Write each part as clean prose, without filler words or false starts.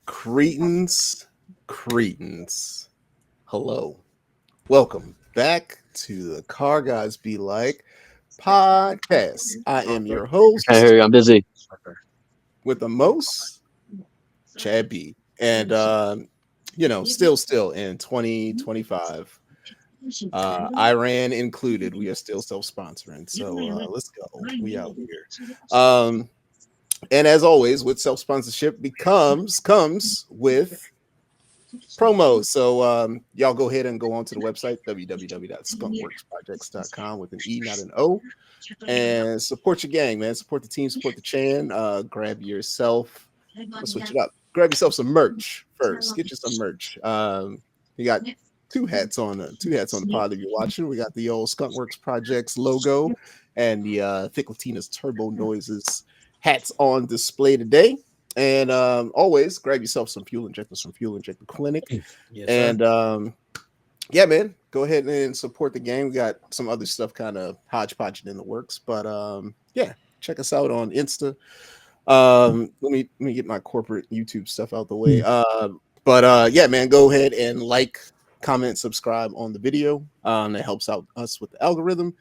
Cretans. Hello. Welcome back to the Car Guys Be Like podcast. I am your host I hear you. I'm busy. with the most, Chad B. And, still in 2025, Iran included, we are still self-sponsoring. So let's go. We out here. And as always, with self-sponsorship comes with promos. So y'all go ahead and go on to the website www.skunkwerksprojects.com with an E, not an O, and support your gang, man. Support the team, support the chan. Grab yourself. Let's switch it up. Grab yourself some merch first. Get you some merch. You got two hats on the pod that you're watching. We got the old Skunkwerks Projects logo and the Thick Latina's Turbo Noises hats on display today. And always grab yourself some fuel injector clinic. Yes, and yeah, man, go ahead and support the game. We got some other stuff kind of hodgepodging in the works, but yeah, check us out on Insta. Let me get my corporate YouTube stuff out the way. But yeah, man, go ahead and like, comment, subscribe on the video. That helps out us with the algorithm.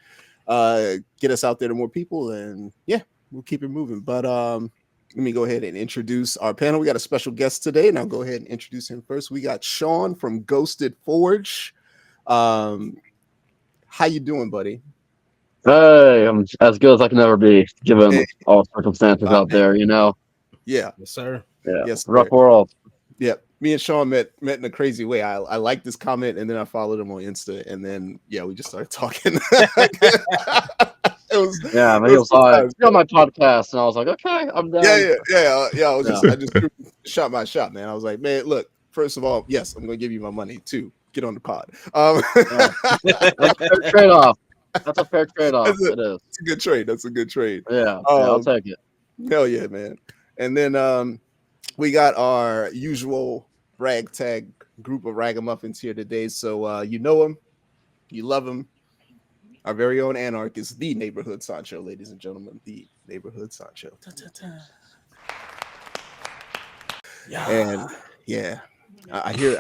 Get us out there to more people, and yeah, we'll keep it moving. But let me go ahead and introduce our panel. We got a special guest today, and I'll go ahead and introduce him first. We got Sean from Ghosted Forge. How you doing, buddy? Hey, I'm as good as I can ever be, given all circumstances out there. You know. Yeah. Yes, sir. Yeah. Yes, rough sir. world. Yeah. Me and Sean met in a crazy way. I liked this comment, and then I followed him on Insta, and then yeah, we just started talking. He was like, "You're on my podcast," and I was like, "Okay, I'm down." Yeah. I just shot my shot, man. I was like, man, look. First of all, yes, I'm gonna give you my money too. Get on the pod. That's a fair trade-off. That's a fair trade-off. It is. It's a good trade. That's a good trade. Yeah, I'll take it. Hell yeah, man. And then we got our usual ragtag group of ragamuffins here today. So you know them, you love them. Our very own anarchist, the neighborhood Sancho, ladies and gentlemen, the neighborhood Sancho. Yeah. And yeah, I hear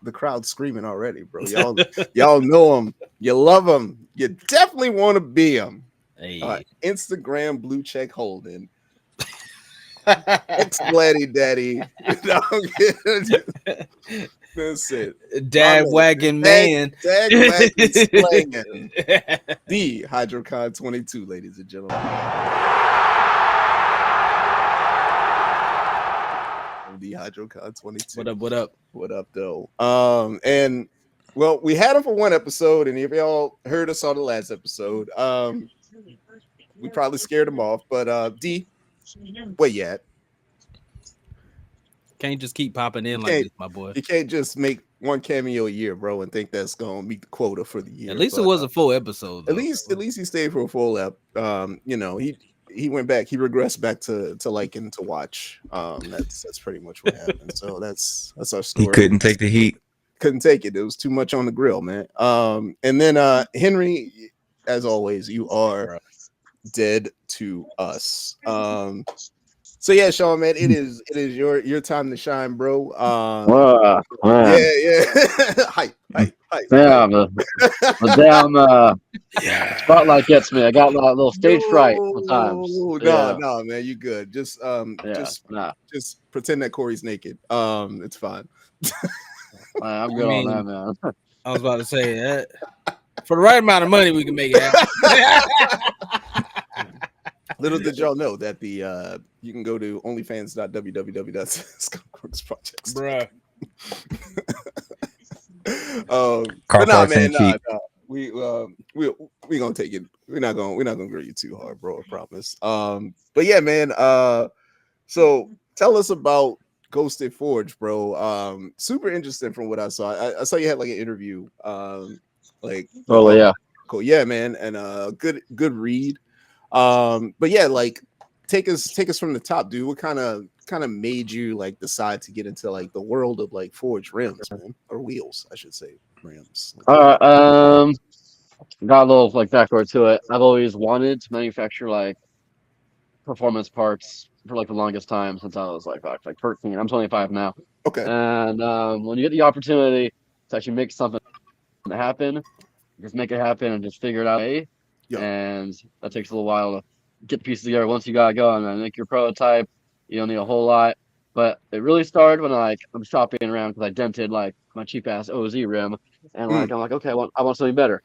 the crowd screaming already, bro. Y'all know them, you love them, you definitely want to be them. Hey. Instagram blue check holding. Ex-Gladdy Daddy. That's it. Dad wagon man. Dad wagon slanging. The Hydrocon 22, ladies and gentlemen. The Hydrocon 22. What up, though? And well, we had him for one episode, and if y'all heard us on the last episode, we probably scared him off. But D, where you at? Can't just keep popping in like this, my boy. You can't just make one cameo a year, bro, and think that's gonna meet the quota for the year. At least it was a full episode. At least he stayed for a full ep. He went back. He regressed back to liking to watch. That's pretty much what happened. So that's our story. He couldn't take the heat. Couldn't take it. It was too much on the grill, man. And then Henry, as always, you are dead to us. So yeah, Sean, man, it is your time to shine, bro. Yeah. hype. Yeah, the damn spotlight gets me. I got a little stage fright sometimes. No, man, you good. Just pretend that Corey's naked. It's fine. I'm good on that, man. I was about to say that for the right amount of money, we can make it happen. Little did y'all know that you can go to onlyfans.www.skunkwerksprojects. Bruh. But nah, man, nah. We gonna take it. We're not gonna grill you too hard, bro. I promise. But yeah, man. So tell us about Ghosted Forge, bro. Super interesting from what I saw. I saw you had like an interview. Cool. Yeah, man, and good read. But yeah, like take us from the top, dude. What kind of made you like decide to get into like the world of like forged rims, man, or wheels, I should say, rims. Got a little like background to it. I've always wanted to manufacture like performance parts for like the longest time since I was like 13. I'm 25 now. Okay. And when you get the opportunity to actually make something happen, just make it happen and just figure it out. Yeah. And that takes a little while to get the pieces together. Once you got going and make your prototype, you don't need a whole lot. But it really started when I'm shopping around because I dented like my cheap ass OZ rim, and like I'm like, okay, I want something better.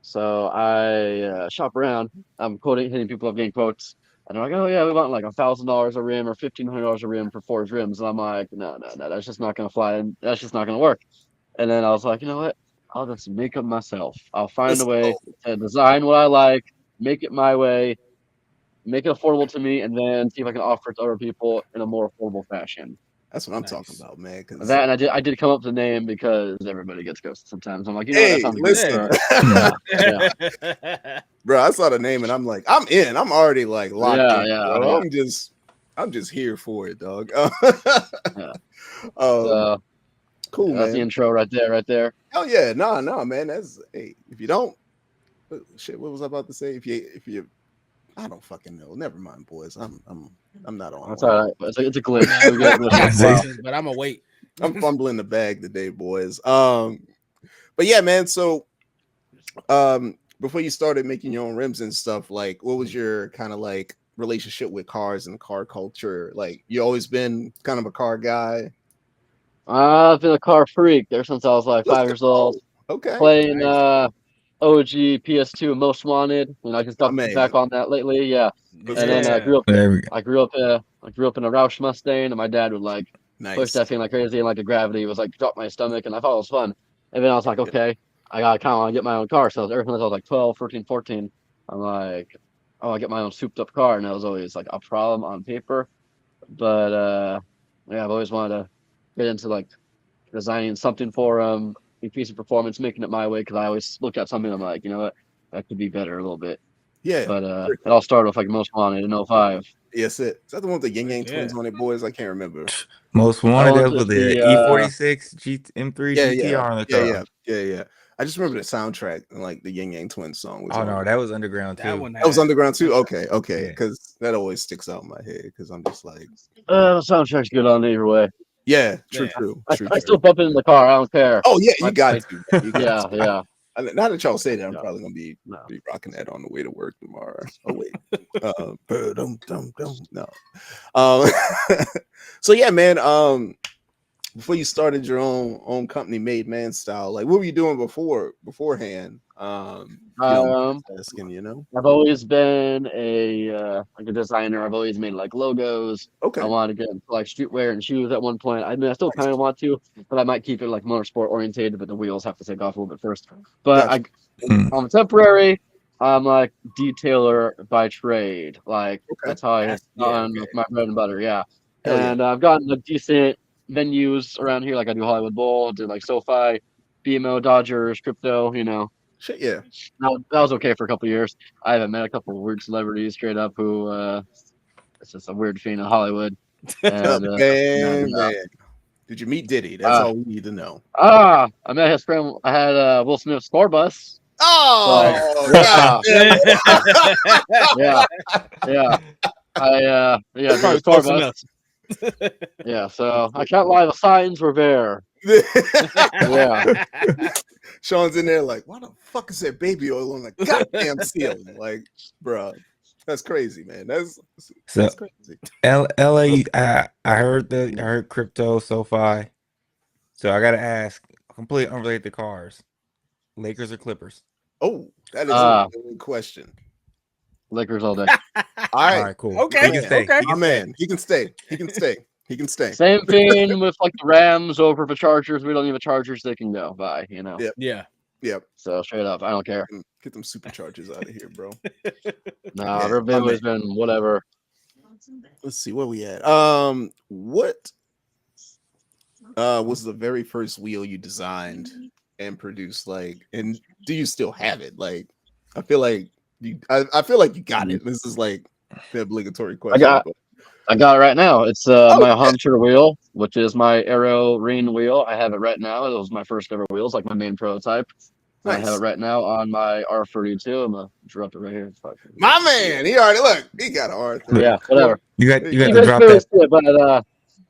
So I shop around. I'm hitting people up, getting quotes, and they're like, "Oh yeah, we want like $1,000 a rim or $1,500 a rim for Ford's rims." And I'm like, "No, that's just not gonna fly, and that's just not gonna work." And then I was like, you know what? I'll just make it myself. I'll find Let's a way go. to design what I like, make it my way, make it affordable to me, and then see if I can offer it to other people in a more affordable fashion. That's what I'm talking about, man. Cause That and I did come up with the name because everybody gets ghosted sometimes. I'm like, you know what? That hey, sounds listen, good. Yeah. bro. I saw the name and I'm like, I'm in. I'm already like locked in, bro. Yeah. I'm just here for it, dog. Yeah. Cool, That's man. the intro right there. Oh yeah, no, man. That's hey. If you don't, shit. What was I about to say? If you, I don't fucking know. Never mind, boys. I'm not on. That's all right. It's a glitch. We get glitch But I'm gonna wait. I'm fumbling the bag today, boys. But yeah, man. So, before you started making your own rims and stuff, like, what was your kind of like relationship with cars and car culture? Like, you always been kind of a car guy. I've been a car freak ever since I was like 5 years old. Okay. Playing Nice. OG PS2 Most Wanted. I just got Man. back on that lately. Yeah. Let's And go. then I There we go. grew up in a Roush Mustang, and my dad would like push Nice. that thing like crazy, and like the gravity was like drop my stomach, and I thought it was fun. And then I was like, okay, I got kind of want to get my own car. So ever since I was like 12, 13, 14, I'm like, oh, I get my own souped up car, and that was always like a problem on paper. But yeah, I've always wanted to get into like designing something for increasing performance, making it my way, because I always look at something, I'm like, you know what, that could be better a little bit. Yeah. But it all started with like Most Wanted in 05. Yes, Is that the one with the Yin Yang twins on it, boys? I can't remember. Most wanted was that was the the, E46 M3 Yeah, GTR on the car. yeah. I just remember the soundtrack and like the Yin Yang twins song was Oh on no, it. that was underground too. That was underground too. Okay, Yeah. because that always sticks out in my head because I'm just like, the soundtrack's good on either way. yeah, true. I still bump it in the car. I don't care. Oh yeah, you got to. Yeah. Now that y'all say that, I'm Yeah. probably gonna be rocking that on the way to work tomorrow. Oh wait, no. So yeah, man. Before you started your own company, Made Man Style, like what were you doing beforehand? Asking, you know. I've always been a designer. I've always made like logos. Okay. I wanted to get into like streetwear and shoes at one point. I mean, I still kind of want to, but I might keep it like motorsport orientated. But the wheels have to take off a little bit first. But I'm temporary. I'm like detailer by trade. Like that's how I have done with my bread and butter. Yeah. And I've gotten a decent venues around here. Like I do Hollywood Bowl, did like SoFi, BMO, Dodgers, crypto. Shit, yeah. That was okay for a couple of years. I haven't met a couple of weird celebrities straight up who it's just a weird fiend in Hollywood. And, man. Did you meet Diddy? That's all we need to know. I met his friend. I had Will Smith's tour bus. Oh, yeah. Tour bus. Yeah, so I can't lie. The signs were there. Yeah. Sean's in there like, why the fuck is there baby oil on the goddamn ceiling? Like, bro, that's crazy, man. That's crazy. LA, I heard crypto, SoFi. So I gotta ask, completely unrelated to cars, Lakers or Clippers? Oh, that is a good question. Lakers all day. All right, cool. Okay, he can stay. okay. He can stay. He can stay. Same thing with like the Rams over for Chargers. We don't need the Chargers. They can go by, Yep. So straight up, I don't care. Get them superchargers out of here, bro. No, everybody's been whatever. Let's see where we at. What was the very first wheel you designed and produced? Like, and do you still have it? Like, I feel like you got it. This is like the obligatory question. I got it right now. It's my Hunter wheel, which is my Aero Ring wheel. I have it right now. It was my first ever wheels, like my main prototype. I have Nice. it right now on my R32. I'm gonna drop it right here. My man, he already look. He got an R30. Yeah, whatever. You got You to guys drop barely that. see it,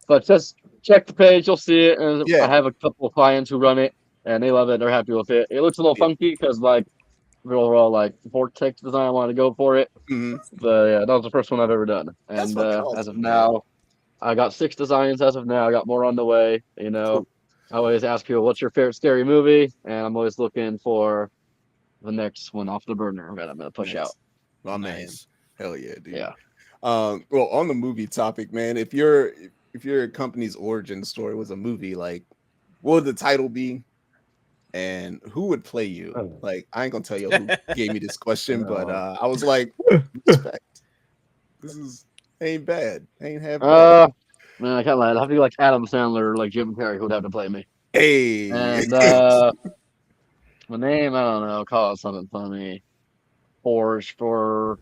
but just check the page, you'll see it. And Yeah. I have a couple of clients who run it, and they love it. They're happy with it. It looks a little Yeah. funky because like the overall like vortex design, I wanted to go for it. Mhm. But yeah, that was the first one I've ever done. That's And fucking as of awesome, man. now, I got 6 designs as of now. I got more on the way. Cool. I always ask people, "What's your favorite scary movie?" And I'm always looking for the next one off the burner that I'm gonna push Nice. out. My man. Nice. Hell yeah, dude. Yeah. Well, on the movie topic, man, if your company's origin story was a movie, like, what would the title be? And who would play you? Oh. Like, I ain't gonna tell you who gave me this question, but I was like, respect. This ain't bad. Ain't half bad. Man, I can't lie. I'd have to be like Adam Sandler or like Jim Carrey who'd have to play me. Hey. And my name, I don't know, call it something funny. Forged or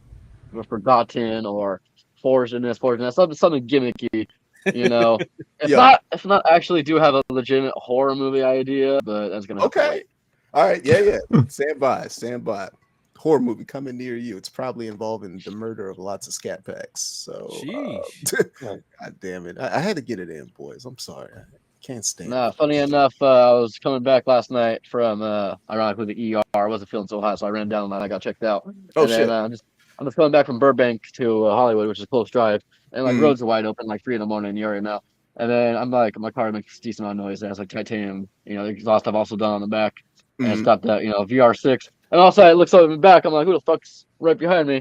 Forgotten or Forged in this, Forged in that. Something gimmicky, you know. Yeah. If not actually do have a legitimate horror movie idea, but that's gonna have to Okay. wait. All right. Yeah. Stand by. Stand by. Horror movie coming near you. It's probably involving the murder of lots of scat packs. So, Sheesh. God damn it. I had to get it in, boys. I'm sorry. I can't stand Nah, it. funny enough, I was coming back last night from ironically the ER. I wasn't feeling so hot, so I ran down and I got checked out. Oh, And then shit. I'm just coming back from Burbank to Hollywood, which is a close drive, and like Mhm. roads are wide open, like 3 in the morning. You already know. And then I'm like, my car makes a decent amount of noise. It has like titanium, the exhaust I've also done on the back, and it's Mhm. got that VR6. And also, I look over the back. I'm like, who the fuck's right behind me?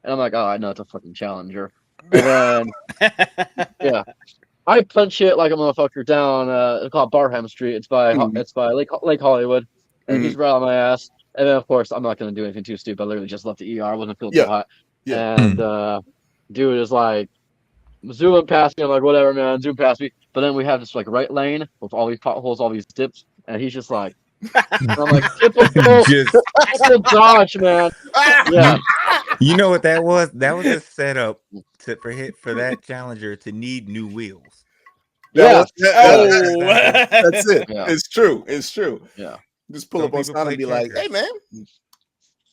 And I'm like, oh, I know it's a fucking Challenger. And then yeah. I punch it like a motherfucker down. It's called Barham Street. Mhm. It's by Lake Hollywood, and he's Mhm. right on my ass. And then of course I'm not gonna do anything too stupid. I literally just left the ER. I wasn't feeling Yeah. too hot. Yeah. And dude is like zooming past me. I'm like, whatever, man, zoom past me. But then we have this like right lane with all these potholes, all these dips, and he's just like, and I'm like, typical Just Dodge, man. Yeah. you know what that was? That was a setup for that Challenger to need new wheels. Yeah. That's it. Yeah. It's true. It's true. Yeah. Just pull Some up on people sound play and be like, checkers. "Hey, man."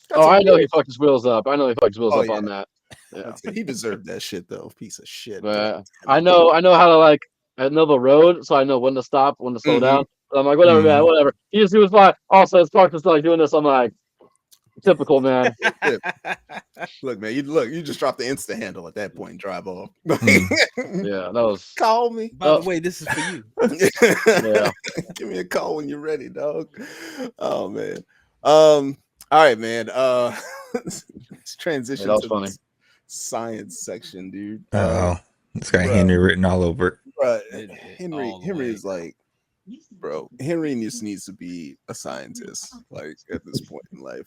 got Oh, some I know he wheels." fucked his wheels up. I know he fucked his wheels Oh, up yeah. on that. Yeah. That's it. He deserved that shit, though. Piece of shit. But I know how to like I know the road, so I know when to stop, when to slow down. But I'm like, whatever, man, Mhm. whatever. He was fine. Also, his car was like doing this. I'm like, typical, man. Look, man. You just drop the insta handle at that point and drive off. Yeah, that was. Call me. By the way, this is for you. Yeah. Give me a call when you're ready, dog. Oh man. All right, man. Let's transition Yeah, that was to funny. the science section, dude. Oh, it's got bruh. Henry written all over it. Bruh, Henry is like, bro, Henry just needs to be a scientist, like at this point in life.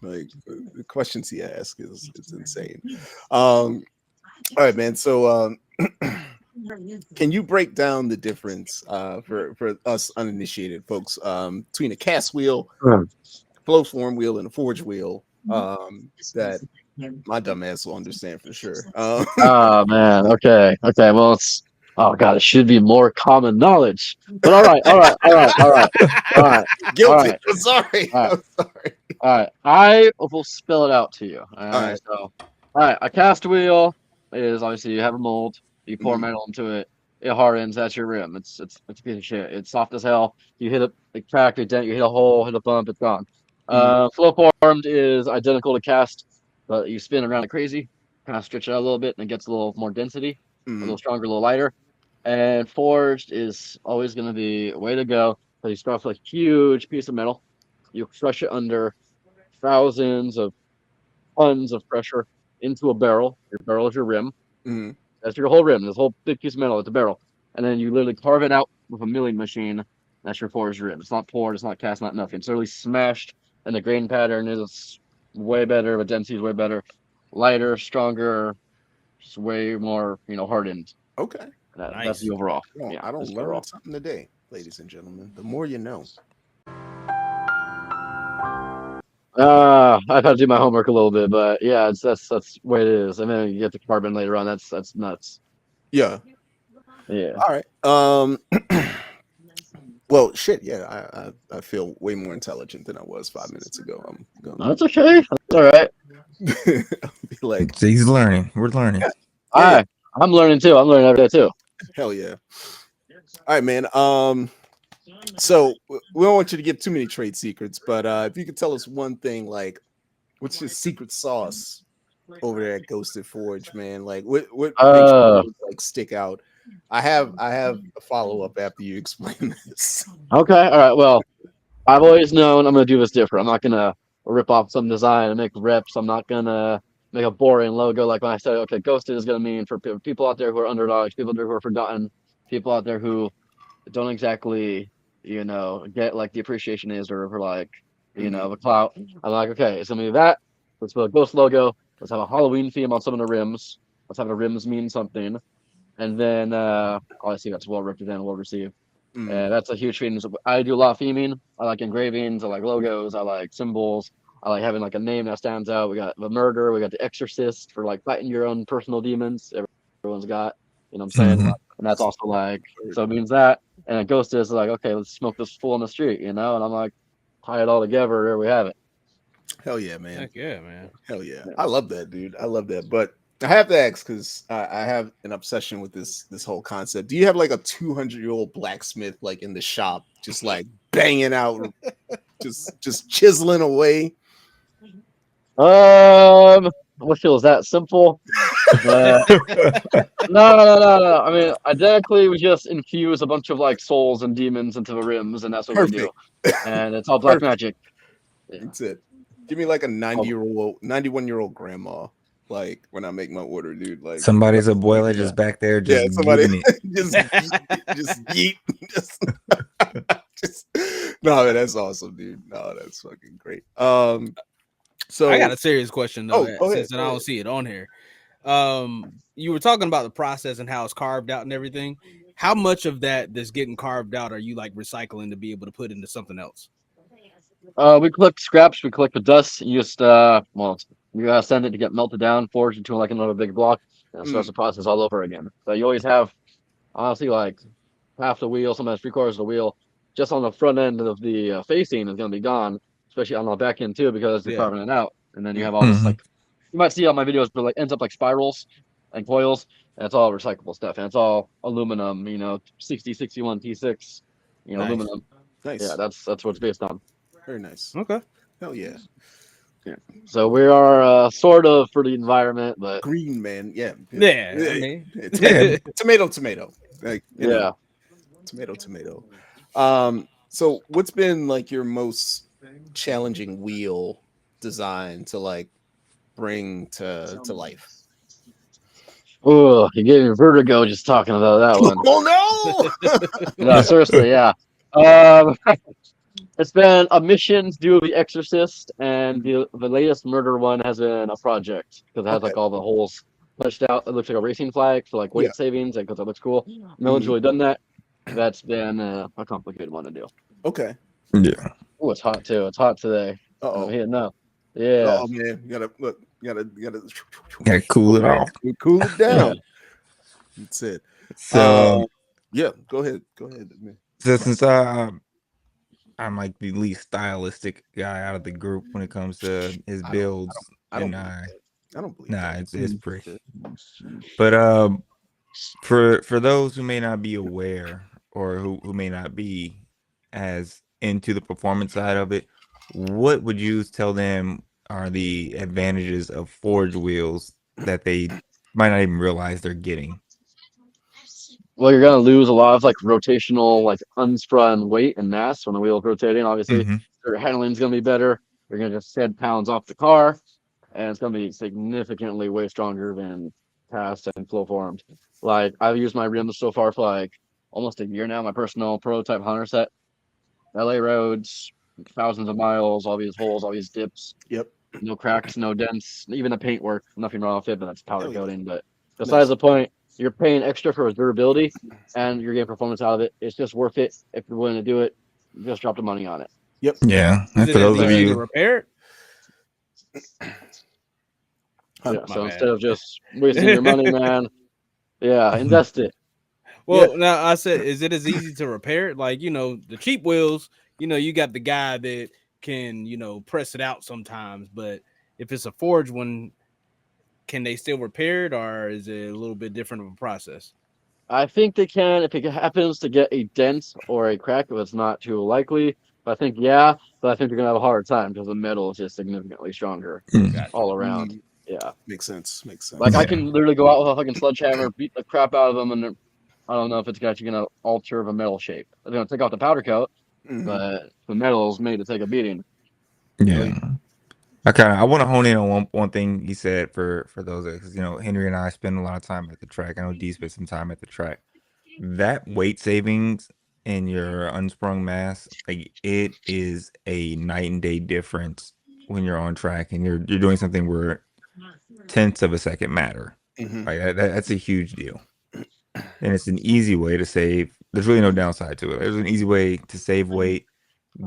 Like the questions he asks it's insane. All right, man. So can you break down the difference for us uninitiated folks between a cast wheel, flow form wheel, and a forge wheel? That my dumb ass will understand for sure. Oh man. Okay. Well, it should be more common knowledge. But all right. Guilty. right. I'm sorry. All right. I'm sorry. All right, I will spell it out to you. All right. right. So, all right, a cast wheel is obviously you have a mold, you pour Mhm. metal into it, it hardens. That's your rim. It's a piece of shit. It's soft as hell. You hit a crack, a dent, you hit a hole, hit a bump, it's gone. Flow formed is identical to cast, but you spin around like crazy, kind of stretch it out a little bit, and it gets a little more density, a little stronger, a little lighter. And forged is always going to be a way to go. So you start with a huge piece of metal, you crush it under thousands of tons of pressure into a barrel. Your barrel is your rim. Mhm. That's your whole rim. This whole big piece of metal at the barrel, and then you literally carve it out with a milling machine. That's your forged rim. It's not poured. It's not cast. Not nothing. It's literally smashed, and the grain pattern is way better. The density is way better, lighter, stronger, just way more hardened. Okay. That's Nice. the overall. Well, Yeah, I don't that's the learn overall. something today, ladies and gentlemen. The more you know. I've had to do my homework a little bit, but yeah, that's the way it is. And then you get the carbon later on. That's nuts. Yeah. Yeah. All right. Well, shit, yeah, I feel way more intelligent than I was 5 minutes ago. I'm gonna That's okay. That's all right. be like, So he's learning. We're learning. yeah, I'm learning too. I'm learning every day too. hell yeah. All right, man. So we don't want you to give too many trade secrets, but if you could tell us one thing, like, what's your secret sauce over there at Ghosted Forge, man? Like, what makes you like stick out? I have a follow up after you explain this. Okay. All right. Well, I've always known I'm gonna do this different. I'm not gonna rip off some design and make reps. I'm not gonna make a boring logo like when I said, okay, Ghosted is gonna mean for people out there who are underdogs, people out there who are forgotten, people out there who don't exactly, get like the appreciation is or for like, the clout. I'm like, okay, it's gonna be that. Let's put a ghost logo. Let's have a Halloween theme on some of the rims. Let's have the rims mean something. And then obviously that's well represented, well received. That's a huge thing. I do a lot of theming. I like engravings. I like logos. I like symbols. I like having like a name that stands out. We got the murder. We got the exorcist for like fighting your own personal demons. Everyone's got, you know what I'm saying? Mhm. And that's also like, so it means that. And a ghost is like, okay, let's smoke this fool in the street, And I'm like, tie it all together. There we have it. Hell yeah, man. Heck yeah, man. Hell yeah. I love that, dude. I love that. But I have to ask because I have an obsession with this whole concept. Do you have like a 200-year-old blacksmith like in the shop, just like banging out, just chiseling away? I wish it was that simple. No. I mean, identically, we just infuse a bunch of like souls and demons into the rims, and that's what we do. And it's all black magic. Yeah. That's it. Give me like a 91-year-old grandma. Like when I make my order, dude. Like somebody's a boiler just back there, just giving it. just yeet. No, man, that's awesome, dude. No, that's fucking great. So I got a serious question though, since I go don't ahead. see it on here. You were talking about the process and how it's carved out and everything. How much of that's getting carved out are you like recycling to be able to put into something else? We collect scraps. We collect the dust. You just you gotta send it to get melted down, forged into like another big block, and it starts the process all over again. So you always have, honestly, like half the wheel, sometimes 3/4 of the wheel, just on the front end of the facing is gonna be gone, especially on the back end too, because they're carving it out. And then you have all this like you might see on my videos, but like ends up like spirals and coils, and it's all recyclable stuff, and it's all aluminum. 6061 T6, Nice. aluminum. Nice. Yeah, that's what it's based on. Very nice. Okay. Hell yeah. Yeah. So we are sort of for the environment, but green, man. Yeah. Yeah. I mean, tomato. Like tomato. So what's been like your most challenging wheel design to like bring to life? Oh, you gave me vertigo just talking about that one. Oh no! No, seriously, yeah. It's been a mission to do The Exorcist, and the latest murder one has been a project because it has like all the holes punched out. It looks like a racing flag for like weight savings, and because it looks cool. No one's really done that. That's been a complicated one to do. Okay. Yeah. Oh, it's hot too. It's hot today. Oh, here now. Yeah. Oh man, you gotta cool it off. Cool it down. That's it. So yeah, go ahead. Man. So since I'm like the least stylistic guy out of the group when it comes to his builds, I don't believe. Nah, it's pretty. But for those who may not be aware or who may not be as into the performance side of it, what would you tell them are the advantages of forged wheels that they might not even realize they're getting? Well, you're gonna lose a lot of like rotational, like unsprung weight and mass when the wheel's rotating. Obviously, your handling's gonna be better. You're gonna just shed pounds off the car, and it's gonna be significantly way stronger than cast and flow formed. Like I've used my rims so far for like almost a year now. My personal prototype Hunter set, LA roads, thousands of miles, all these holes, all these dips. Yep. No cracks, no dents, even the paint work. Nothing wrong with it, but that's powder coating. But besides the point. You're paying extra for its durability, and you're getting performance out of it. It's just worth it if you're willing to do it. Just drop the money on it. Yep. Yeah. And for those of you to repair it. Yeah. So instead of just wasting your money, man, invest it. Well, now I said, is it as easy to repair it? Like, the cheap wheels, you got the guy that can, press it out sometimes. But if it's a forged one, can they still repair it, or is it a little bit different of a process? I think they can if it happens to get a dent or a crack, if it's not too likely. But I think but I think they're gonna have a harder time because the metal is just significantly stronger all around. Yeah, Makes sense. like I can literally go out with a fucking sledgehammer, beat the crap out of them, and I don't know if it's actually gonna alter the metal shape. They're gonna take off the powder coat, but the metal is made to take a beating. Yeah. I want to hone in on one thing he said for those, because Henry and I spend a lot of time at the track. I know D spent some time at the track. That weight savings in your unsprung mass, like, it is a night and day difference when you're on track and you're doing something where tenths of a second matter. Like that's a huge deal, and it's an easy way to save. There's really no downside to it. There's an easy way to save weight,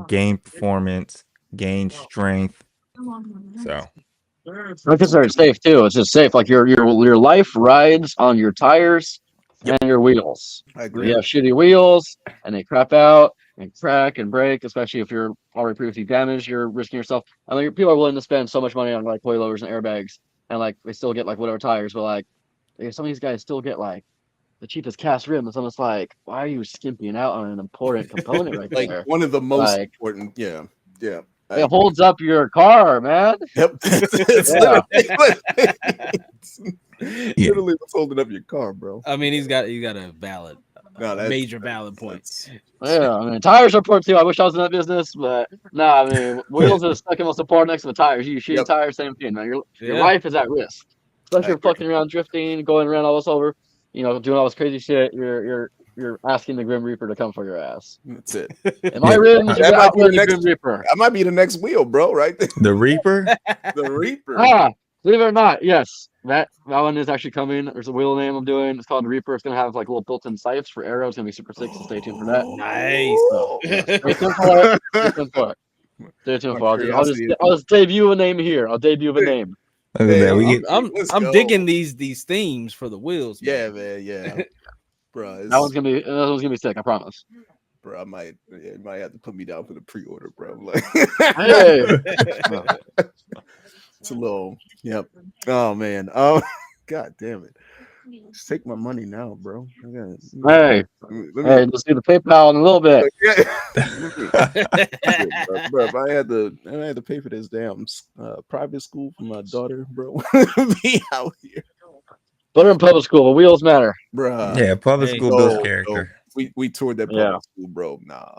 gain performance, gain strength. So I consider it safe too. It's just safe. Like your life rides on your tires and your wheels. I agree. You have shitty wheels and they crap out and crack and break, especially if you're already previously damaged. You're risking yourself. I mean, people are willing to spend so much money on like coilovers and airbags, and like they still get like whatever tires, but like some of these guys still get like the cheapest cast rim. And someone's like, "Why are you skimping out on an important component right like there?" one of the most Like, important. Yeah. It holds up your car, man. Yep. Literally what's holding up your car, bro. I mean, he's got a valid, major valid points. Yeah, I mean, tires are important too. I wish I was in that business, but no, I mean, wheels are the second most important next to the tires. You shoot tires, same thing, man. Your life is at risk, especially if you're fucking around, drifting, going around all this over, doing all this crazy shit. You're asking the Grim Reaper to come for your ass. That's it. Am I rim? That might be the next Grim Reaper. I might be the next wheel, bro. Right there. The Reaper. The Reaper. Believe it or not, yes, that one is actually coming. There's a wheel name I'm doing. It's called the Reaper. It's gonna have like little built-in sights for arrows. It's gonna be super sick. So stay tuned for that. Nice. So, stay tuned for it. Stay tuned for it. I'll just debut a name here. I'll debut a name. I'm digging these themes for the wheels. Yeah, man. Yeah, bro. That one's gonna be sick. I promise. Bro, I might have to put me down for the pre-order, bro. Like, hey. It's a little, yep. Oh man. Oh, god damn it. Just take my money now, bro. Hey, let's do the PayPal in a little bit. Bro, if I had to pay for this damn private school for my daughter, bro. Be out here. But in public school, the wheels matter, bro. Yeah, public school builds character. We toured that public school, bro. Nah.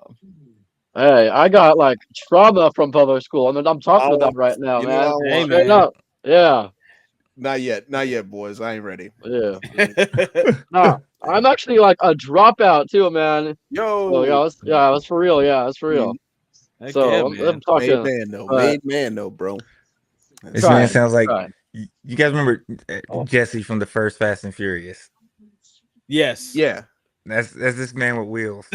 Hey, I got like trauma from public school. I mean, I'm talking about right now, man. Hey, man. Yeah. Not yet, boys. I ain't ready. Yeah. No, I'm actually like a dropout too, man. Yo. That's for real. Yeah, that's for real. So I'm talking. Made man, though, bro. This man sounds like you guys remember Jesse from the first Fast and Furious. Yes. Yeah. That's this man with wheels.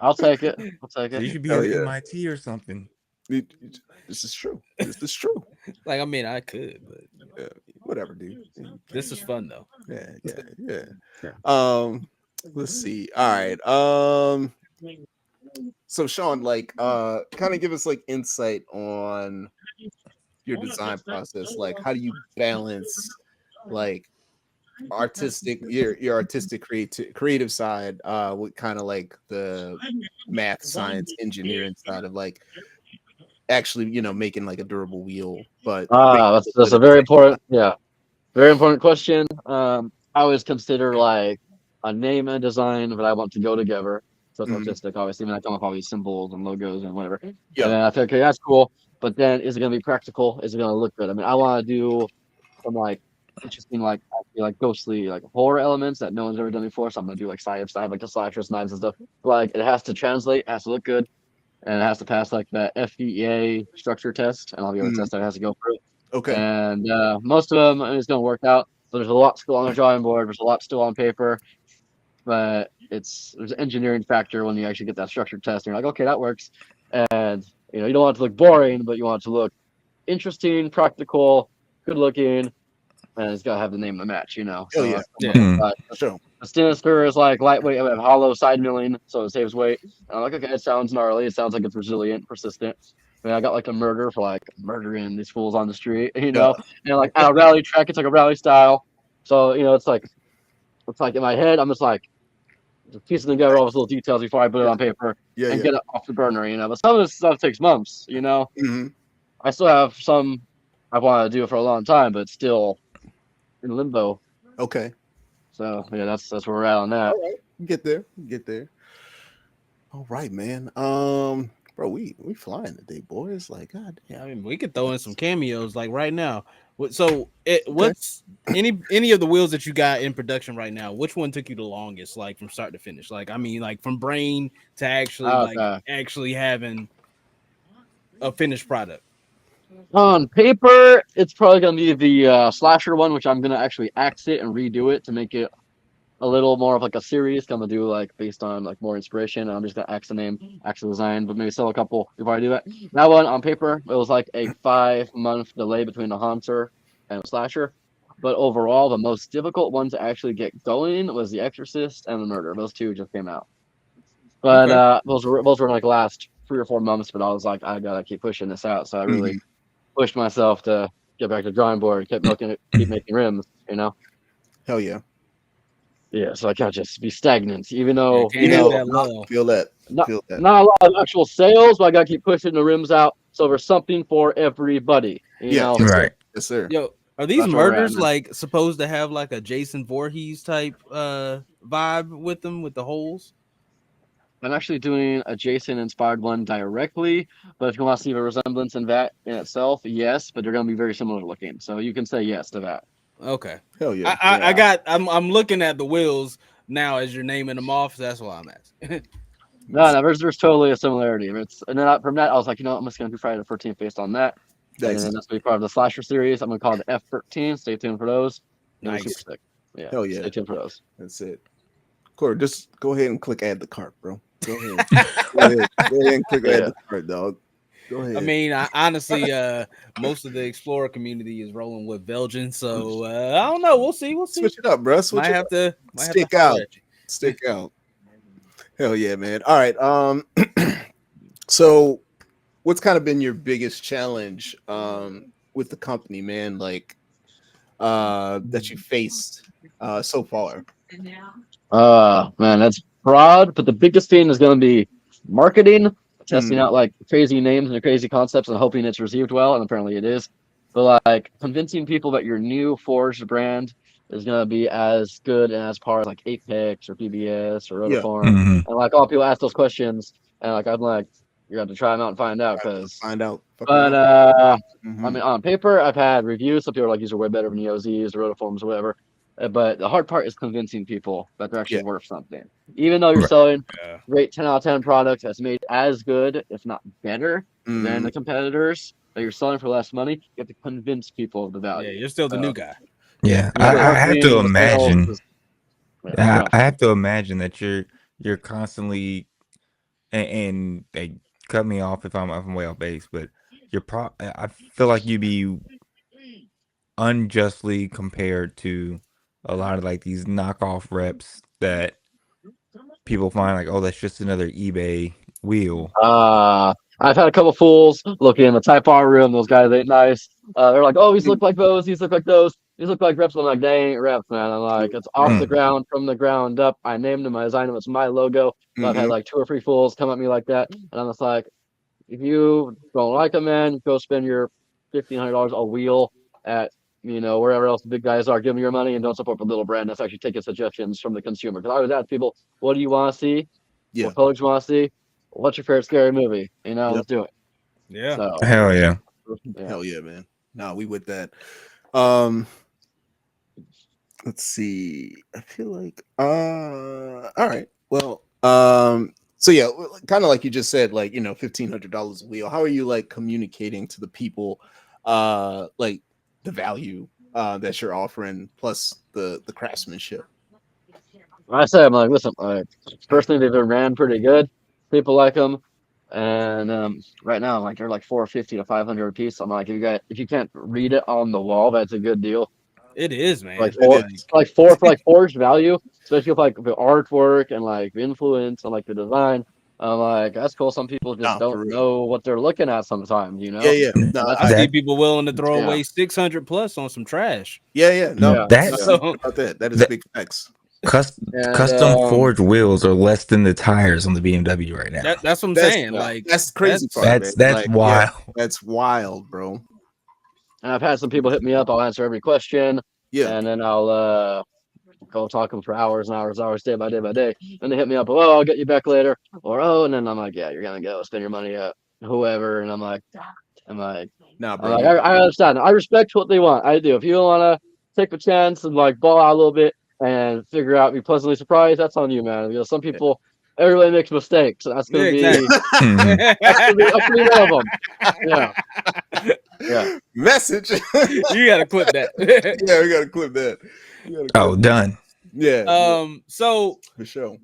I'll take it. So you should be at MIT or something. This is true. Like, I mean, I could, but whatever, dude. This is fun though. Yeah. Let's see. All right. So Sean, like, kind of give us like insight on your design process. Like, how do you balance like your artistic creative side with kind of like the math, science, engineering side of like actually making like a durable wheel? But that's a very important question. I always consider like a name and design that I want to go together. So it's artistic, obviously. I mean, I come up with all these symbols and logos and whatever. Yeah. And then I think, okay, that's cool. But then is it going to be practical? Is it going to look good? I mean, I want to do some like interesting, like ghostly, like horror elements that no one's ever done before. So I'm going to do like side, like the slashers, knives and stuff. Like it has to translate, it has to look good, and it has to pass like that FEA structure test and all the other tests that it has to go through. Okay. And most of them it's going to work out. So there's a lot still on the drawing board. There's a lot still on paper. But there's an engineering factor when you actually get that structured test. And you're like, okay, that works. And you don't want it to look boring, but you want it to look interesting, practical, good looking, and it's gotta have the name of the match, you know. Oh So yeah, Yeah. sure. the Sinister is like lightweight, I have hollow side milling, so it saves weight. And I'm like, okay, it sounds gnarly. It sounds like it's resilient, persistent. I mean, I got like a murder for like murdering these fools on the street, you know. And like at a rally track, it's like a rally style. So you know, it's like in my head, I'm just like piecing together all those little details before I put it on paper Yeah, and yeah. get it off the burner, you know. But some of this stuff takes months, you know. Mhm. I still have some I've wanted to do it for a long time, but it's still in limbo. Okay. So yeah, that's where we're at on that. All right. Get there. Get there. All right, man. Bro, we flying today, boys. Like, god Yeah, damn. I mean, we could throw in some cameos like right now. So, Okay. what's any of the wheels that you got in production right now? Which one took you the longest, like from start to finish? Like, I mean, like from brain to Okay. actually having a finished product. On paper, it's probably gonna be the slasher one, which I'm gonna actually axe it and redo it to make it a little more of like a series. I'm gonna do like based on like more inspiration. I'm just gonna axe the name, axe the design, but maybe sell a couple before I do that. That one on paper, it was like a 5-month delay between the Haunter and the slasher. But overall, the most difficult one to actually get going was the Exorcist and the Murder. Those two just came out. But Okay. those were like last 3 or 4 months. But I was like, I gotta keep pushing this out. So I really Mhm. pushed myself to get back to the drawing board, kept looking at keep making rims, you know. Hell yeah. Yeah, so I can't just be stagnant, even Yeah, though, can't you have know, that lull. Feel that. not Feel that. not a lot of actual sales, but I gotta keep pushing the rims out so there's something for everybody, you Yeah, know. yes, sir. Right. Yes, sir. Yo, are these That's where we're at, murders man. like supposed to have like a Jason Voorhees type vibe with them with the holes? I'm actually doing a Jason inspired one directly, but if you want to see a resemblance in that in itself, yes, but they're gonna be very similar looking. So you can say yes to that. Okay. Hell yeah. I'm looking at the wheels now as you're naming them off. So that's why I'm asking. No, there's totally a similarity. And then from that I was like, you know, I'm just gonna do Friday the 13th based on that. And Nice. then that's gonna be part of the slasher series. I'm gonna call it the F13. Stay tuned for those. It'll be super Nice. sick. Yeah. Hell yeah. Stay tuned for those. That's it. Corey, just go ahead and click add the cart, bro. Go ahead. Go ahead. Go ahead and click add Yeah. the cart, dog. Go ahead. I mean, honestly, most of the Explorer community is rolling with Belgian, so I don't know. We'll see. We'll see. Switch it up, bro. Switch Might it have up. to Stick holler out. at you. Stick out. Hell yeah, man. All right. So what's kind of been your biggest challenge with the company, man? Like that you faced so far? Man, that's broad, but the biggest thing is going to be marketing, testing out like crazy names and crazy concepts and hoping it's received well, and apparently it is. But like convincing people that your new forged brand is going to be as good and as par as like Apex or PBS or Yeah. Rotoform, Mhm. and like all people ask those questions, and like I'm like, you have to try them out and find out because. Find out. But Mhm. I mean, on paper, I've had reviews. Some people are like, these are way better than the OZs, the Rotoforms, or whatever. But the hard part is convincing people that they're actually Yeah. worth something. Even though you're Right. selling Yeah. great 10 out of 10 products that's made as good, if not better, than the competitors that you're selling for less money, you have to convince people of the Yeah, value. you're still the new guy. Yeah. You know, the I have to marketing, the sales imagine. is- yeah, I have to imagine that you're constantly and they cut me off if I'm way off base, but I feel like you'd be unjustly compared to a lot of like these knockoff reps that people find like, oh, that's just another eBay wheel. I've had a couple fools looking in the Type R room. Those guys ain't nice. They're like, oh, these look like those. These look like those. These look like reps. I'm like, they ain't reps, man. I'm like, it's off the ground, from the ground up. I named them. I designed them. It's my logo. But I've had like 2 or 3 fools come at me like that. And I'm just like, if you don't like them, man, go spend your $1,500 a wheel at, you know, wherever else the big guys are. Give them your money and don't support the little brand that's actually taking suggestions from the consumer. Because I always ask people, what do you want to see? Yeah. What colors you want to see? What's your favorite scary movie? You know, Yep. let's do it. Yeah. So, Hell yeah. Hell yeah, man. No, we with that. Let's see. I feel like all right. Well, so yeah, kind of like you just said, like, you know, $1,500 a wheel. How are you like communicating to the people like the value that you're offering plus the craftsmanship? I say, I'm like, listen, personally, they've been ran pretty good. People like them. And right now, they're like $450 to $500 a piece. I'm like, if you can't read it on the wall, that's a good deal. It is, man. Like It for forged value, especially with like the artwork and like the influence and like the design. I'm like, that's cool. Some people just Nah, for don't real. know what they're looking at sometimes, you know? Yeah. No, That's I I- see people willing to throw Yeah. away 600 plus on some trash. yeah. No, Yeah. That's- I'm not about that. That is that- big facts. And, Custom forged wheels are less than the tires on the BMW right now. That's what I'm That's- saying. Like That's the crazy part. That's man. Like, wild. that's wild, bro. And I've had some people hit me up. I'll answer every question. Yeah. And then I'll go talk them for hours and hours, day by day. And they hit me up. Oh, I'll get you back later. Or and then I'm like, yeah, you're gonna go spend your money at whoever. And I'm like, Nah, bro. I understand. I respect what they want. I do. If you don't want to take a chance and like ball out a little bit and figure out, be pleasantly surprised, that's on you, man. Because some people, everybody makes mistakes, and that's gonna Yeah, be Mhm. that's gonna be one of them. Yeah. Message. you gotta clip that. Yeah, we gotta clip that. Oh, done. Yeah. So For sure.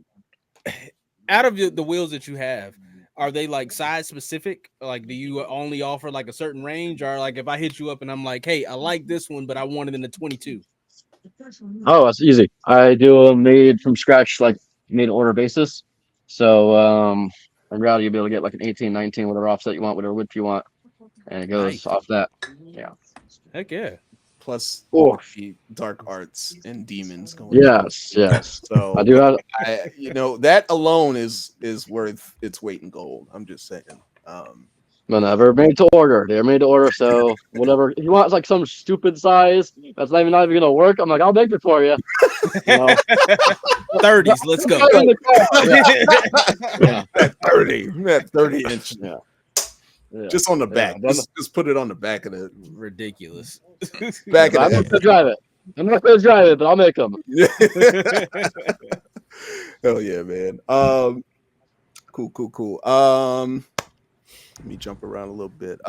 out of the wheels that you have, are they like size specific? Like, do you only offer like a certain range, or like if I hit you up and I'm like, hey, I like this one, but I want it in the 22? Oh, that's easy. I do a made from scratch, like made to order basis. So I'd rather you be able to get like an 18, 19, whatever offset you want, whatever width you want, and it goes Nice. off that. Yeah. Heck yeah. Plus Oh. the dark arts and demons going. Yes. So I do have. that alone is worth its weight in gold. I'm just saying. Whenever made to order, they're made to order. So whatever, if you want like some stupid size that's not even gonna work, I'm like, I'll make it for you. You know? 30s, let's go. Yeah. That 30 inch. Yeah. Just on the Yeah, back. then- Just put it on the back of the Ridiculous. back But I'm of not gonna drive it. I'm not gonna drive it, but I'll make them. the Hell yeah, man. Cool. Let me jump around a little bit.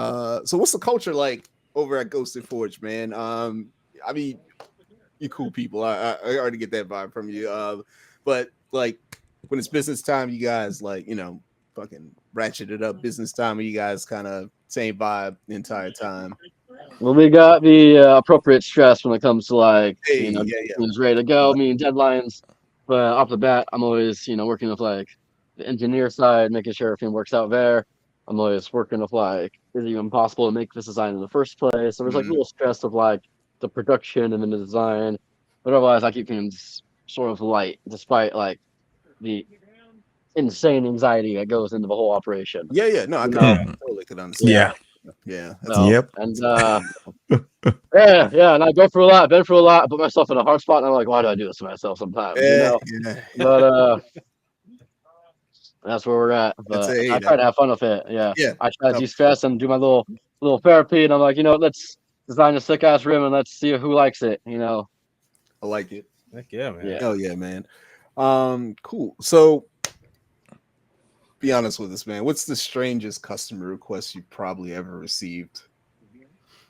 So what's the culture like over at Ghosted Forge, man? I mean, you cool people. I already get that vibe from you. But like when it's business time, you guys like, fucking ratchet it up business time, or you guys kind of same vibe the entire time? Well, we got the appropriate stress when it comes to like, Hey, who's ready to go, deadlines. But off the bat, I'm always, working with like the engineer side, making sure everything works out there. I'm always working with like, is it even possible to make this design in the first place? So there's like a little stress of like the production and then the design. But otherwise, I keep things sort of light, despite like the insane anxiety that goes into the whole operation. No, I totally could understand. Yeah. So, Yep. And yeah, and I been through a lot, put myself in a hard spot, and I'm like, why do I do this to myself sometimes? But that's where we're at. But I try to have fun with it. Yeah. I try to de-stress and do my little therapy, and I'm like, let's design a sick ass rim and let's see who likes it. I like it. Heck yeah, man. Yeah. Hell yeah, man. Cool. So be honest with us, man. What's the strangest customer request you probably ever received?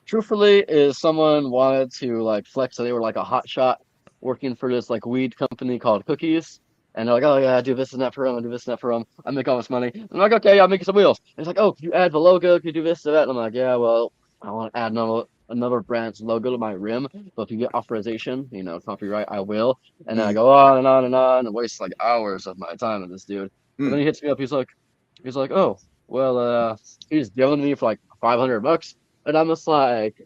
Truthfully, is someone wanted to like flex that they were like a hot shot working for this like weed company called Cookies. And they're like, oh yeah, I do this and that for them. I make all this money. I'm like, okay, I'll make you some wheels. And it's like, oh, can you add the logo? Can you do this to that? And I'm like, yeah, well, I want to add another brand's logo to my rim. But if you get authorization, copyright, I will. And then I go on and on and on and waste like hours of my time with this dude. And then he hits me up. He's like, oh, well, he's dealing me for like $500. And I'm just like,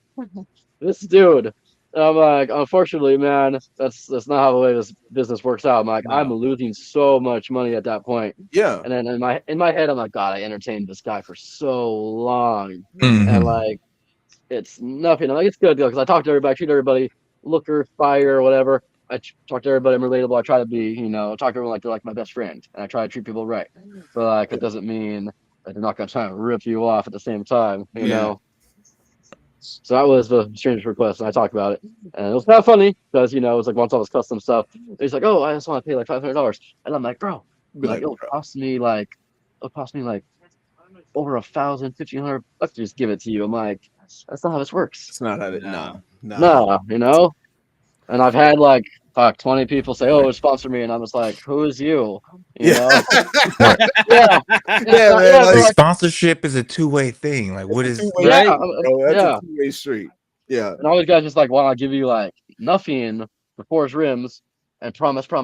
this dude. And I'm like, unfortunately, man, that's not how the way this business works out. I'm like, I'm losing so much money at that point. Yeah. And then in my head, I'm like, God, I entertained this guy for so long, Mhm. and like, it's nothing. I'm like, it's good because I talk to everybody, I treat everybody, looker, fire, whatever. I talk to everybody. I'm relatable. I try to be, talk to everyone like they're like my best friend, and I try to treat people right. But like, it doesn't mean that they're not gonna try to rip you off at the same time, you know. So that was the strangest request, and I talked about it, and it was kind of funny because it was like once all this custom stuff. He's like, "Oh, I just want to pay like $500," and I'm like, "Bro, it'll cost me like over $1,000, $1,500 to just give it to you." I'm like, that's not how this works. It's not how it. No, And I've had like 20 people say, "Oh, sponsor me," and I'm just like, "Who is you?" You know? Man, Like, like, sponsorship is a two-way thing. Like, what is? two-way Yeah, street, bro. That's a two-way street. Yeah. And all these guys just like want to give you like nothing for forged rims and promise, and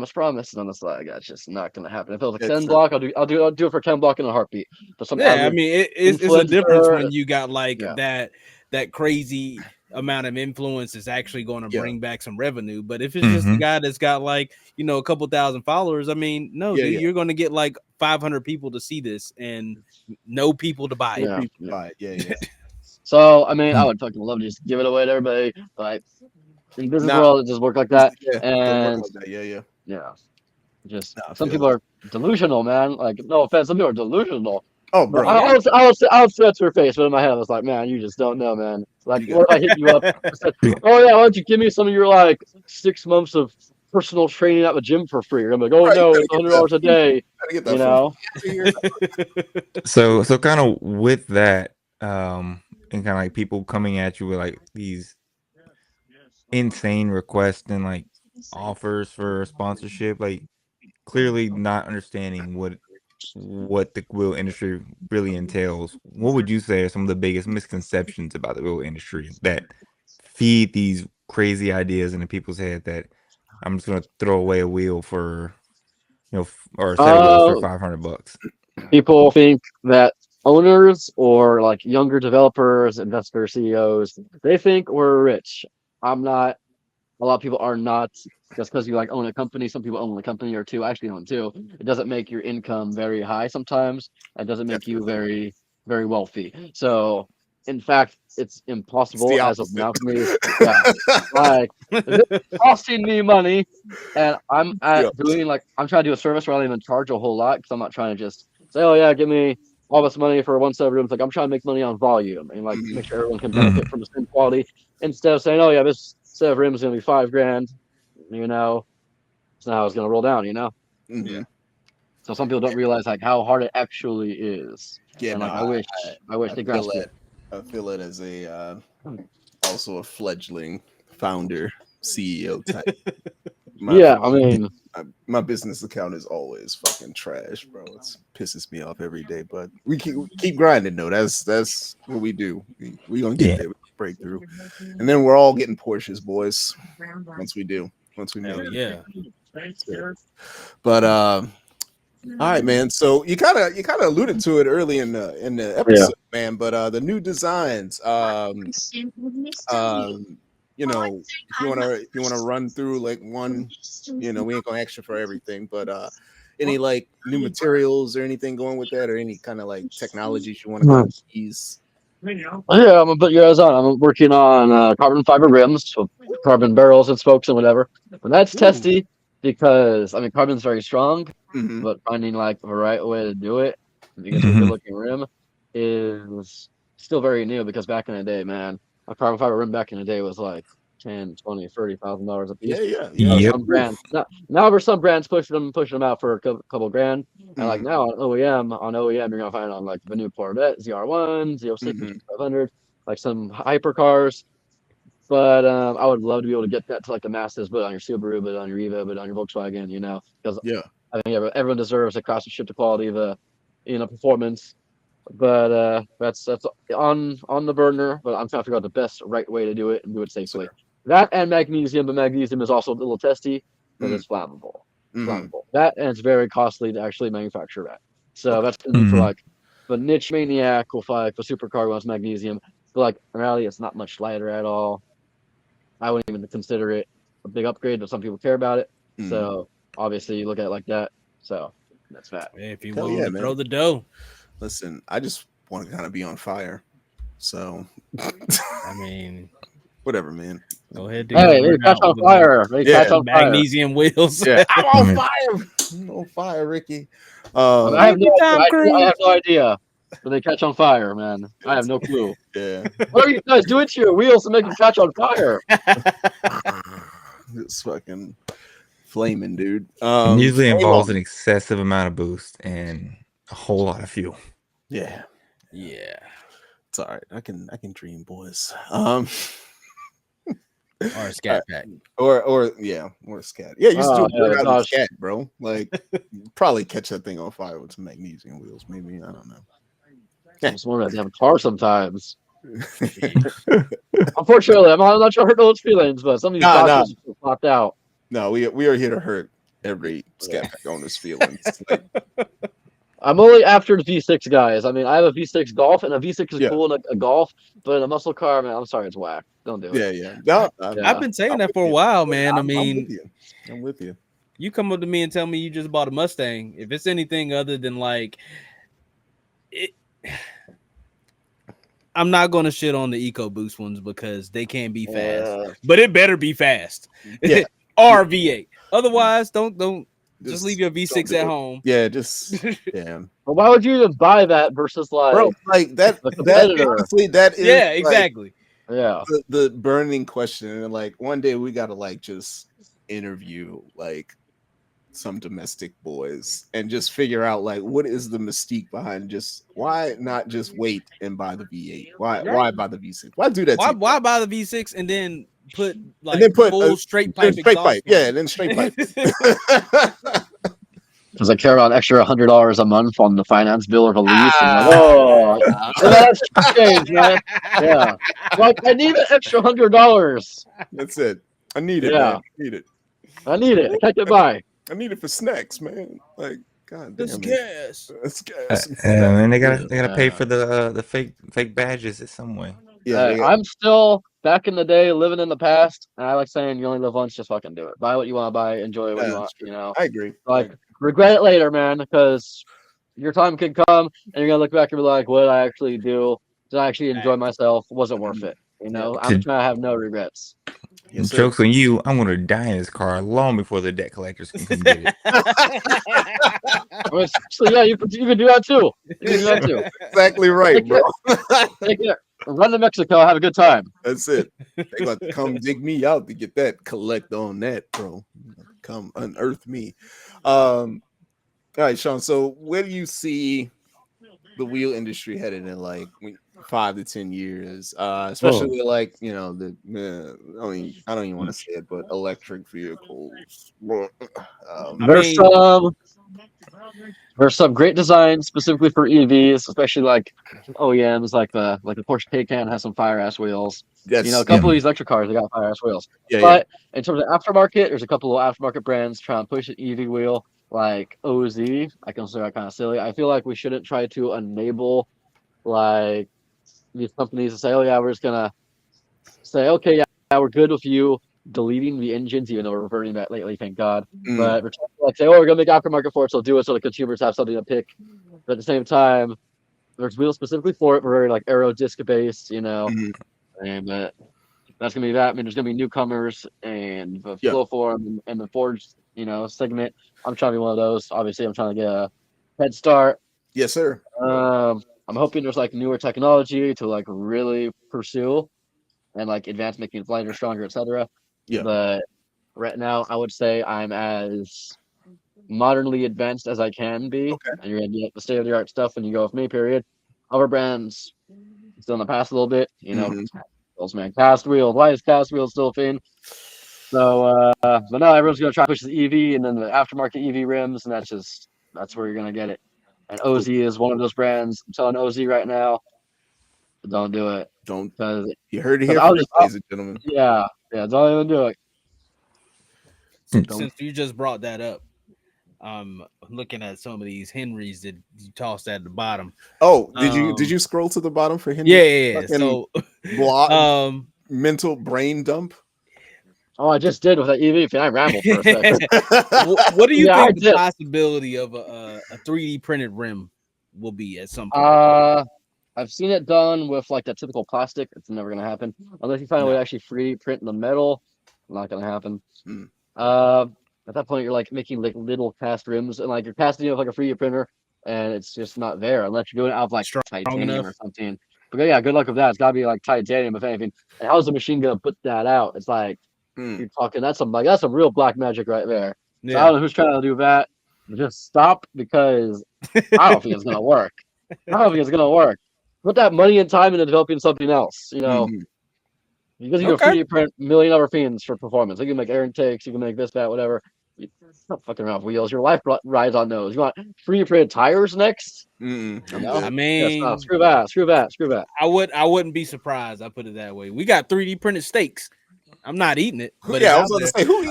I'm just like, that's just not gonna happen. If it was a It's 10 not- block, I'll do it for 10 block in a heartbeat. But some Yeah, I average mean, it's a difference when you got like Yeah. that crazy amount of influence is actually going to Yeah. bring back some revenue. But if it's just a guy that's got like, you know, a couple thousand followers, I mean, no, Yeah, dude, yeah. you're going to get like 500 people to see this and no people to buy it. Yeah. People buy it. Yeah. So I mean, I would fucking love to just give it away to everybody, but in business Nah. world, it just work like that. Yeah, don't work And like that. Yeah. yeah, just Nah, I some feel people it. are delusional, man. Like, no offense, some people are delusional. Oh, But bro. I would say that to her face, but in my head, I was like, man, you just don't know, man. Like, You what if I hit you up? I said, oh yeah, why don't you give me some of your like 6 months of personal training at the gym for free? I'm like, oh Right, you no, gotta it's get $100 a day. Gotta get that You for know? 2 years. So kind of with that, and kind of like people coming at you with like these insane requests and like offers for sponsorship, like clearly not understanding what the wheel industry really entails. What would you say are some of the biggest misconceptions about the wheel industry that feed these crazy ideas into people's head that I'm just gonna throw away a wheel for, you know, or a set of wheels for $500? People think that owners or like younger developers, investors, CEOs, they think we're rich. I'm not. A lot of people are not. Just because you like own a company, some people own a company or two. I actually own two. It doesn't make your income very high sometimes. It doesn't make you very, very wealthy. So, in fact, it's impossible as of now for me. Yeah, like if it's costing me money, and I'm Yeah. doing like I'm trying to do a service where I don't even charge a whole lot because I'm not trying to just say, oh yeah, give me all this money for one set of rooms. Like I'm trying to make money on volume and like make sure everyone can benefit from the same quality instead of saying, oh yeah, this set of rims is gonna be $5,000. You know, it's not how it's gonna roll down. You know. Mhm. So some people don't realize like how hard it actually is. Yeah, And no, like I wish they feel grasped it. it. I feel it as a also a fledgling founder CEO type. Yeah, I mean, My business account is always fucking trash, bro. It pisses me off every day, but we keep grinding though. That's what we do. We gonna get there. We break through, and then we're all getting Porsches, boys. Once we make Hell it. yeah. But all right, man. So you kind of alluded to it early in the episode, man. But the new designs, you know, if you wanna run through like one, you know, we ain't gonna ask you for everything, but any like new materials or anything going with that, or any kind of like technologies you want to go use? yeah, I'm gonna put you guys on. I'm working on carbon fiber rims, so carbon barrels and spokes and whatever. But that's testy because I mean carbon's very strong, but finding like the right way to do it to get to a good looking rim is still very new because back in the day, man, a carbon fiber rim back in the day was like 10, 20, $30,000 a piece. Yeah. Yep. Some brands now for some brands pushing them out for a couple grand. And like now on OEM, you're gonna find on like the new Corvette, ZR1, Z06, 500, like some hypercars. But I would love to be able to get that to like the masses, but on your Subaru, but on your Evo, but on your Volkswagen, you know, because I think everyone deserves a craftsmanship to quality of a, you know, performance. But that's on the burner. But I'm trying to figure out the best right way to do it and do it safely. That and magnesium, but magnesium is also a little testy because it's flammable. That and it's very costly to actually manufacture that. So that's gonna be for like the niche maniac will like the supercar wants magnesium. But like in reality, it's not much lighter at all. I wouldn't even consider it a big upgrade, but some people care about it. So obviously you look at it like that. So that's that. If you Hell willing yeah, to man. throw the dough. Listen, I just want to kind of be on fire. So I mean, whatever, man. go ahead. Hey, they catch on fire. They catch on fire. Magnesium wheels. Yeah, I'm on fire. I'm on fire, Ricky. I have no idea. But they catch on fire, man. I have no clue. Yeah. What are you guys doing to your wheels to make them catch on fire? It's fucking flaming, dude. Usually involves an excessive amount of boost and a whole lot of fuel. Yeah. It's all right. I can dream, boys. Or a scat pack. Or a scat. Yeah, you used to do it out of scat, bro. Like probably catch that thing on fire with some magnesium wheels, maybe. I don't know. I just want to have a car sometimes. Unfortunately, I'm not trying to hurt no one's feelings, but some of these Dodgers are popped out. No, we are here to hurt every Scat Pack owner's feelings. Like, I'm only after the V6 guys. I mean, I have a V6 Golf, and a V6 is cool in a Golf, but a muscle car, man, I'm sorry, it's whack. Don't do it. Yeah. No, I've been saying that for a while, man. I'm with you. You come up to me and tell me you just bought a Mustang. If it's anything other than like it, I'm not going to shit on the EcoBoost ones because they can be fast, but it better be fast. Yeah. Or V8. Otherwise, don't just leave your V6 at home. Yeah, just damn. Well, why would you even buy that versus like, bro, like that? Honestly, that is exactly. Yeah, the burning question. And like one day we gotta like just interview like some domestic boys and just figure out like what is the mystique behind just why not just wait and buy the V8? Why buy the V6? Why do that? Why buy the V6 and then put like full straight pipe? Yeah, and then straight pipe. Because I care about an extra $100 a month on the finance bill or the lease. That's change, man. Yeah, like I need an extra $100. That's it. I need it. Yeah, man. I need it. I can't buy. I need it for snacks, man. Like, God damn it. Gas. And they gotta pay for the fake badges in some way. Yeah, I'm still back in the day, living in the past. And I like saying, you only live once, just fucking do it. Buy what you want to buy, enjoy what you want. You know, I agree. Like, regret it later, man, because your time can come, and you're gonna look back and be like, "What did I actually do? Did I actually enjoy myself? Was it worth it?" You know, I'm trying to have no regrets. Yes, joke's on you. I'm gonna die in this car long before the debt collectors can come get it. So yeah, you can do that too. You can do that too. Exactly right, bro. Take care. Run to Mexico, have a good time. That's it. They got to come dig me out to get that. Collect on that, bro. Come unearth me. All right, Sean. So where do you see the wheel industry headed in like 5 to 10 years? Especially with like, you know, I don't even want to say it, but electric vehicles. There's some great designs specifically for EVs, especially like OEMs, like the Porsche Taycan has some fire ass wheels. Yes, you know, a couple of these electric cars, they got fire ass wheels. Yeah, but in terms of aftermarket, there's a couple of aftermarket brands trying to push an EV wheel, like OZ. I consider that kind of silly. I feel like we shouldn't try to enable like these companies to say, "Oh yeah, we're just gonna say, okay, yeah, we're good with you deleting the engines," even though we're reverting that lately, thank God. But we're trying to like say, "Oh, we're gonna make aftermarket for it, so do it so the consumers have something to pick." But at the same time, there's wheels specifically for it. We're very like aero disc based, you know, and that's gonna be that. I mean, there's gonna be newcomers and the flow form and the forged, you know, segment. I'm trying to be one of those. Obviously, I'm trying to get a head start. Yes, sir. I'm hoping there's like newer technology to like really pursue and like advance, making it lighter, stronger, etc. Yeah. But right now, I would say I'm as modernly advanced as I can be. Okay. And you're gonna get the state of the art stuff when you go with me. Period. Other brands still in the past a little bit. You know, those man cast wheels. Why is cast wheels still a thing? So, but now everyone's gonna try to push the EV and then the aftermarket EV rims, and that's where you're gonna get it. And OZ is one of those brands. I'm telling OZ right now, don't do it. Don't. Because you heard it here first, ladies and gentlemen. Yeah, don't even do it. Since you just brought that up, looking at some of these Henrys that you tossed at the bottom. Oh, did you scroll to the bottom for Henry? Yeah. So mental brain dump. Oh, I just did with that EV. I rambled for a second. What do you think the possibility of a 3D printed rim will be at some point? I've seen it done with like that typical plastic. It's never gonna happen unless you find a way to actually 3D print the metal. Not gonna happen. At that point, you're like making like little cast rims, and like you're casting it with like a 3D printer, and it's just not there unless you're doing it out of like titanium or something. But yeah, good luck with that. It's gotta be like titanium if anything. And how's the machine gonna put that out? It's like you're talking. That's some real black magic right there. Yeah. So I don't know who's trying to do that. Just stop, because I don't think it's gonna work. Put that money and time into developing something else. You know, because you can 3D print a million other things for performance. You can make air intakes. You can make this, that, whatever. It's not fucking around with wheels. Your life rides on those. You want 3D printed tires next? I'm You know? I good. mean, Yes, no, screw that. I wouldn't be surprised. I put it that way. We got 3D printed steaks. I'm not eating it, but Yeah, I it's was out about to say, who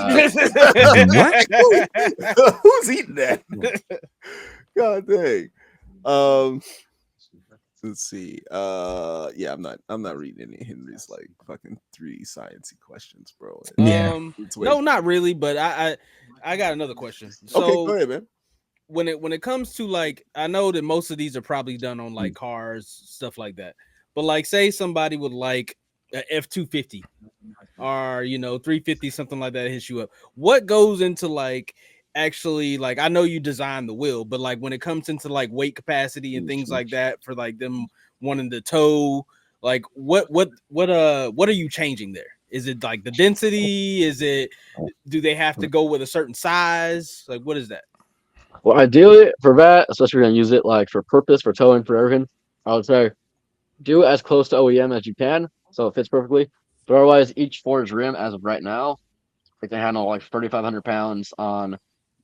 eating there. that? Who's eating that? God dang. Let's see. Yeah, I'm not reading any of Henry's like fucking 3D sciencey questions, bro. Yeah. No, not really, but I got another question. So Okay, go ahead, man. when it comes to like, I know that most of these are probably done on like cars, stuff like that. But like, say somebody would like a F-250 or 350, something like that hits you up. What goes into like actually, like, I know you design the wheel, but like when it comes into like weight capacity and things like that for like them wanting to tow, like what are you changing there? Is it like the density? Do they have to go with a certain size? Like, what is that? Well, ideally for that, especially if you're gonna use it like for purpose, for towing, for everything, I would say do it as close to OEM as you can, so it fits perfectly. But otherwise, each forged rim, as of right now, they can handle like 3,500 pounds on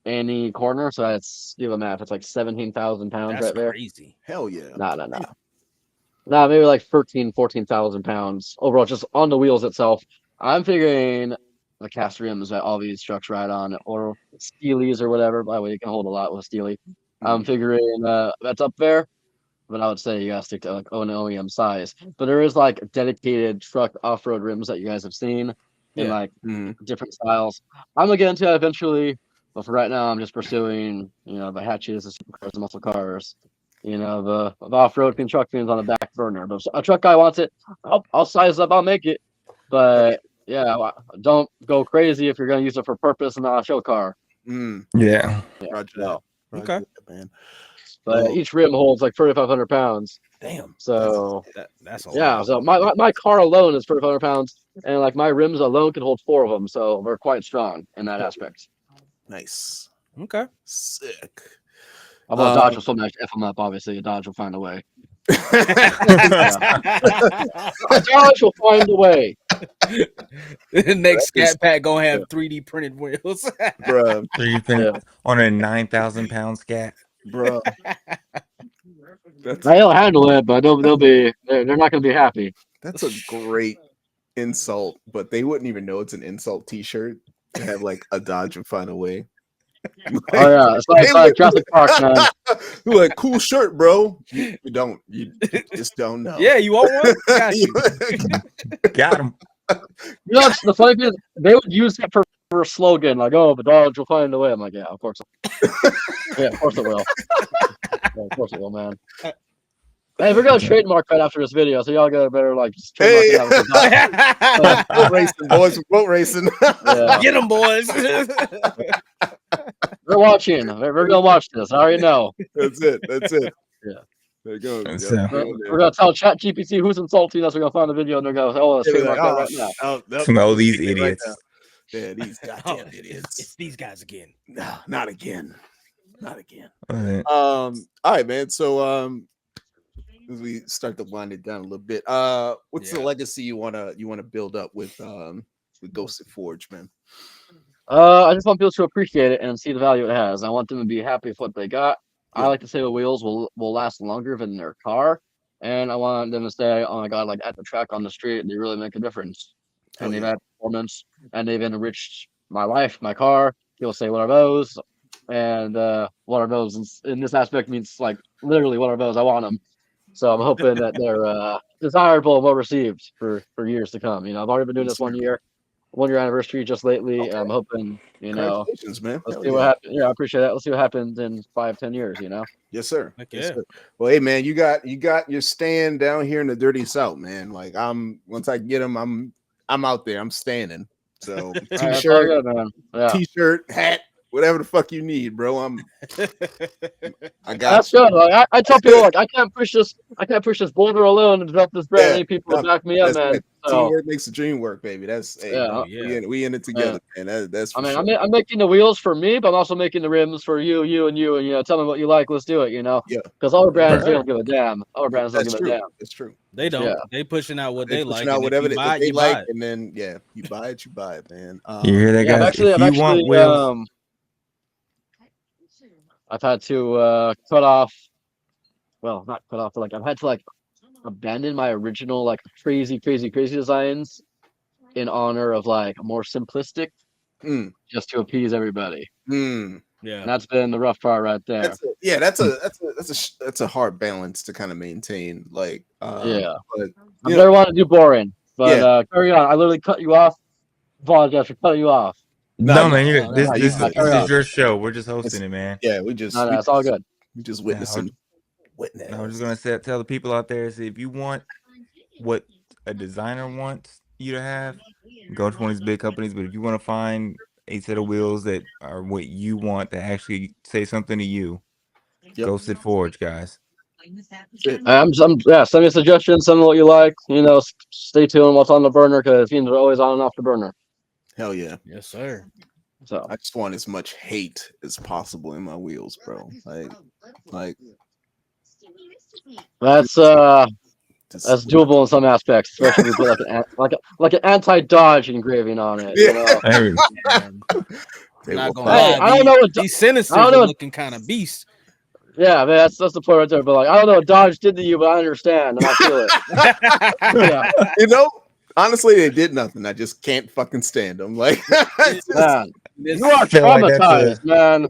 any corner. So that's, do the math, it's like 17,000 pounds That's right there. crazy. Hell yeah. Nah, maybe like 14,000 pounds overall, just on the wheels itself. I'm figuring the cast rims that all these trucks ride on, or Steelies or whatever. By the way, you can hold a lot with Steely. I'm figuring that's up there, but I would say you gotta stick to like an OEM size. But there is like dedicated truck off-road rims that you guys have seen in like different styles. I'm gonna get into that eventually, but for right now, I'm just pursuing the hatches, the supercars, the muscle cars. The off-road truck things on the back burner. But if a truck guy wants it, I'll size up, I'll make it. But yeah, don't go crazy if you're gonna use it for purpose and not a show car. Yeah. Roger No. that. Okay. Roger that, man. But each rim holds like 3,500 pounds. Damn. So That's a yeah, lot. so my car alone is 3,500 pounds, and like my rims alone can hold 4 of them. So we're quite strong in that aspect. Nice. Okay. Sick. I'm gonna Dodge will so much F them up. Obviously, a Dodge will find a way. A Dodge will find a way. The next Scat Pack gonna have 3D printed wheels. Bruh. 3D print on a 9,000 pound scat. Bruh. They'll handle it, but they're not gonna be happy. That's a great insult, but they wouldn't even know it's an insult T-shirt to have like a Dodge and find a way. Oh yeah, it's like Jurassic Park, man. You're like, cool shirt, bro. You just don't know. Yeah, you want one? Got you. Got him. The funny thing is, they would use that for a slogan, like, "Oh, the Dodge will find a way." I'm like, yeah, of course. Yeah, of course it will. Yeah, of course it will, man. Hey, we're gonna trademark that after this video, so y'all got better like trademark it. Boat racing, boys. Boat racing. Yeah. Get them, boys. We're watching. We're gonna watch this. I already know. That's it. Yeah. There you go. We're gonna tell ChatGPT who's insulting us. We're gonna find the video and they're gonna go, "Oh, let's trademark that right now." No, these idiots. Yeah, these goddamn idiots. It's these guys again. No, not again. Not again. Right. All right, man. So as we start to wind it down a little bit, what's the legacy you wanna build up with Ghosted Forge, man? I just want people to appreciate it and see the value it has. I want them to be happy with what they got. I like to say the wheels will last longer than their car, and I want them to say, "Oh my god, like at the track on the street, they really make a difference." And they've had performance, and they've enriched my life, my car. People say, "What are those?" And what are those in this aspect means like literally what are those? I want them. So I'm hoping that they're desirable and well received for years to come. I've already been doing this 1 year anniversary just lately. Okay. I'm hoping, congratulations, man. Let's see what happens. Yeah, I appreciate that. Let's see what happens in 5-10 years. Yes, sir. Okay. Yes, sir. Well, hey, man, you got your stand down here in the dirty South, man. Like once I get them, I'm out there. I'm standing. So t-shirt, t-shirt, hat, whatever the fuck you need, bro. I got. That's good. Like, I tell people, like, I can't push this boulder alone and develop this brand. I need people to back me up, man. Right. So, teamwork makes the dream work, baby. That's we in it together, man. That's. For sure. I'm making the wheels for me, but I'm also making the rims for you, and tell me what you like. Let's do it. Yeah. Because our brands don't give a damn. Our brands don't give a damn. It's true. They don't. Yeah. They pushing out what they like. Out whatever they like, and then you buy it, man. You hear that, guys? If you want wheels. I've had to cut off well, not cut off, but like I've had to like abandon my original like crazy designs in honor of like a more simplistic, Mm. just to appease everybody. Mm. Yeah. And that's been the rough part right there. That's a hard balance to kind of maintain. Like, Yeah. but I never want to do boring, but Yeah. carry on. I literally cut you off. Apologize for cutting you off. No, man, no, no, this you is good. your show. We're just hosting it, man. Yeah, we just No, it's all good. we just No, witnessing I was just gonna tell the people out there, see if you want what a designer wants you to have, go to one of these big companies. But if you want to find a set of wheels that are what you want to actually say something to you, go sit Forge, guys. Yeah. Send me suggestions. Send me what you like. Stay tuned. What's on the burner because things are always on and off the burner. Hell yeah. Yes, sir. So I just want as much hate as possible in my wheels, bro. Like that's doable in some aspects, especially if you put like an anti-dodge engraving on it. Not gonna Hey, lie, I don't know what these sentences I don't are know. looking kind of beast. Yeah, man, that's the point right there. But like, I don't know what Dodge did to you, but I understand and I feel it. Yeah. Honestly, they did nothing. I just can't fucking stand them. Like, Man, you are feel like that's traumatized, man.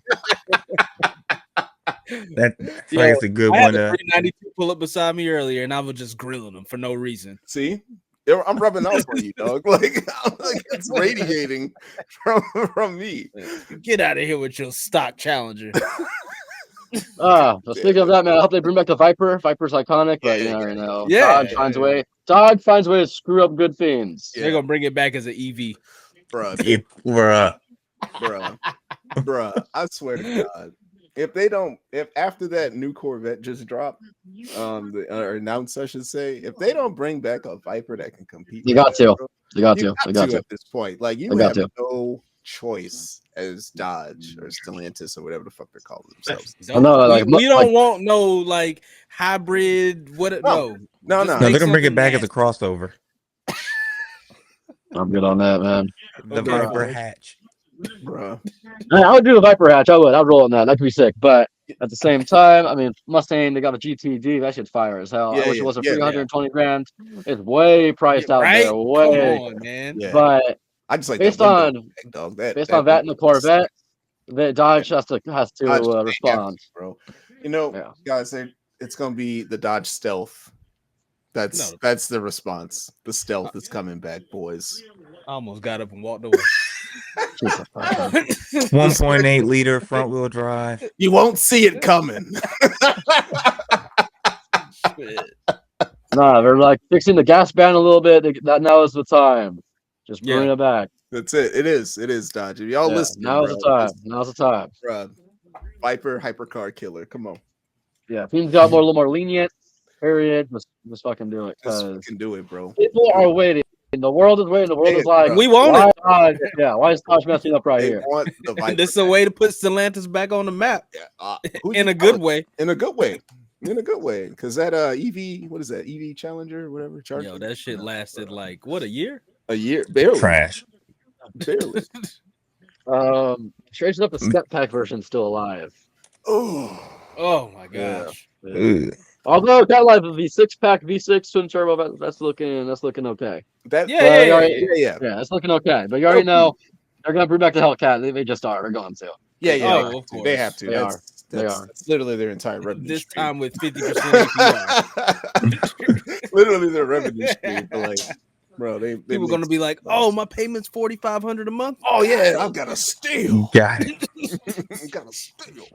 That's like it's a good I had one. a 392 pull up beside me earlier, and I was just grilling them for no reason. See, I'm rubbing off on you, dog. Like it's radiating from me. Get out of here with your stock Challenger. So speaking of that, man, I hope they bring back the Viper. Viper's iconic, but Dodge finds a way. Dodge finds a way to screw up good things. They're gonna bring it back as an EV, bro. Bruh, I swear to God, if after that new Corvette just dropped, or announced, I should say, if they don't bring back a Viper that can compete, They got to at this point. Like you have no choice as Dodge or Stellantis or whatever the fuck they're calling themselves. We don't want no like hybrid. No, they're gonna bring it back as a crossover. I'm good on that, man. The Viper hatch. Bro, I would do the Viper hatch. I'd roll on that. That could be sick. But at the same time, I mean, Mustang, they got a GTD. That shit's fire as hell. I wish it wasn't 320 grand. It's way priced out there. Way. Come on, man. Yeah. But I just like based on that and the Corvette, the Dodge has to respond, bro. Guys, it's gonna be the Dodge Stealth. That's the response. The Stealth is coming back, boys. I almost got up and walked away. 1.8 liter front wheel drive. You won't see it coming. Nah, they're like fixing the gas ban a little bit. Now is the time. Just bring it back. That's it. It is Dodge. If y'all listen. Now's the time. Bro. Viper hypercar killer. Come on. Yeah, if he's got a little more lenient. Period. Just fucking do it. Just fucking do it, bro. People are waiting. The world is waiting. The world is like, we want it. Why is Dodge messing up right here? This is a way to put Stellantis back on the map. In a good way. In a good way. Because that EV, what is that? EV Challenger or whatever? Yo, that shit lasted like what, a year? A year, barely. Trash. Barely. Straight up, the step pack version's still alive. Oh my gosh. Yeah. Although that like the V6 pack, V6 twin turbo, that's looking okay. Yeah, that's looking okay. But you already know they're gonna bring back the Hellcat. They just are. They're going to. Yeah. Of course. They have to. They are. That's literally their entire revenue. This stream. time with 50% APR. Literally their revenue stream. Like, bro, they people gonna be like, "Oh, my payment's $4,500 a month." Oh yeah, I've got a steal. Got it. Got a steal.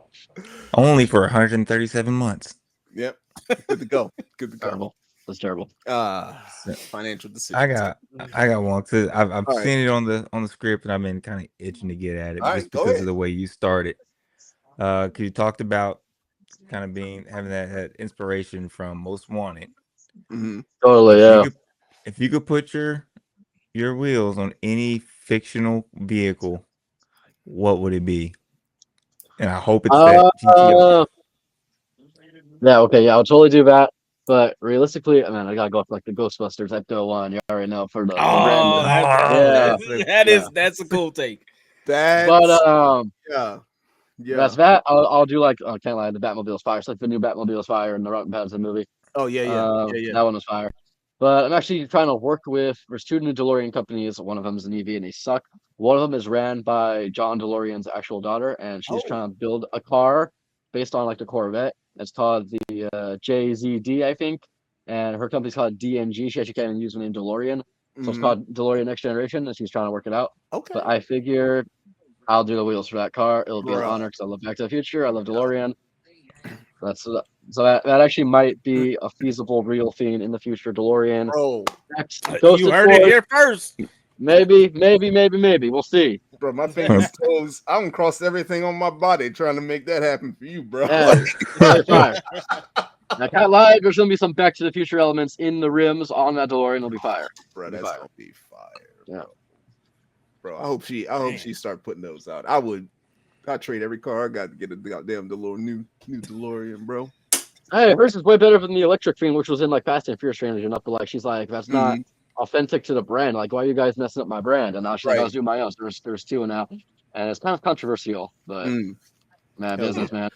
Only for 137 months. Yep. Good to go. Terrible. That's terrible. Financial decision. I got one because I've seen it on the script and I've been kind of itching to get at it just because of the way you started. Because you talked about kind of having that inspiration from Most Wanted. Mm-hmm. Totally, yeah. If you could put your wheels on any fictional vehicle, what would it be? And I hope it's that GTO. Yeah, okay, yeah, I'll totally do that. But realistically, I gotta go for like the Ghostbusters Ecto one. You already know for the that's a cool take. Yeah. Yeah. That's that. I'll do like I can't lie, the Batmobile's fire. It's like the new Batmobile's fire in the Robin Pattinson movie. Oh yeah. That one was fire. But I'm actually trying to work with. There's two new DeLorean companies. One of them is an EV, and they suck. One of them is ran by John DeLorean's actual daughter, and she's Oh. trying to build a car based on like the Corvette. It's called the JZD, I think, and her company's called DNG. She actually can't even use the name DeLorean, so it's called DeLorean Next Generation, and she's trying to work it out. Okay. But I figured I'll do the wheels for that car. It'll be an Bruh. honor because I love Back to the Future. I love DeLorean. So that actually might be a feasible real thing in the future. DeLorean. Bro, You heard it here first. Maybe. We'll see. bro, my fingers, toes. I'm crossed everything on my body trying to make that happen for you, bro. Yeah, very fire. I can't lie. There's gonna be some Back to the Future elements in the rims on that DeLorean. It'll be fire. Bro, that's gonna be fire. Yeah. Bro, I hope she start putting those out. I'd trade every car I got to get a goddamn new DeLorean, bro. Hey, hers is way better than the electric thing, which was in like Fast and Furious, strangely enough. But like, she's like, that's not authentic to the brand. Like, why are you guys messing up my brand? And now she's like, I was doing my own. So there's two now, and it's kind of controversial, but man, business, man.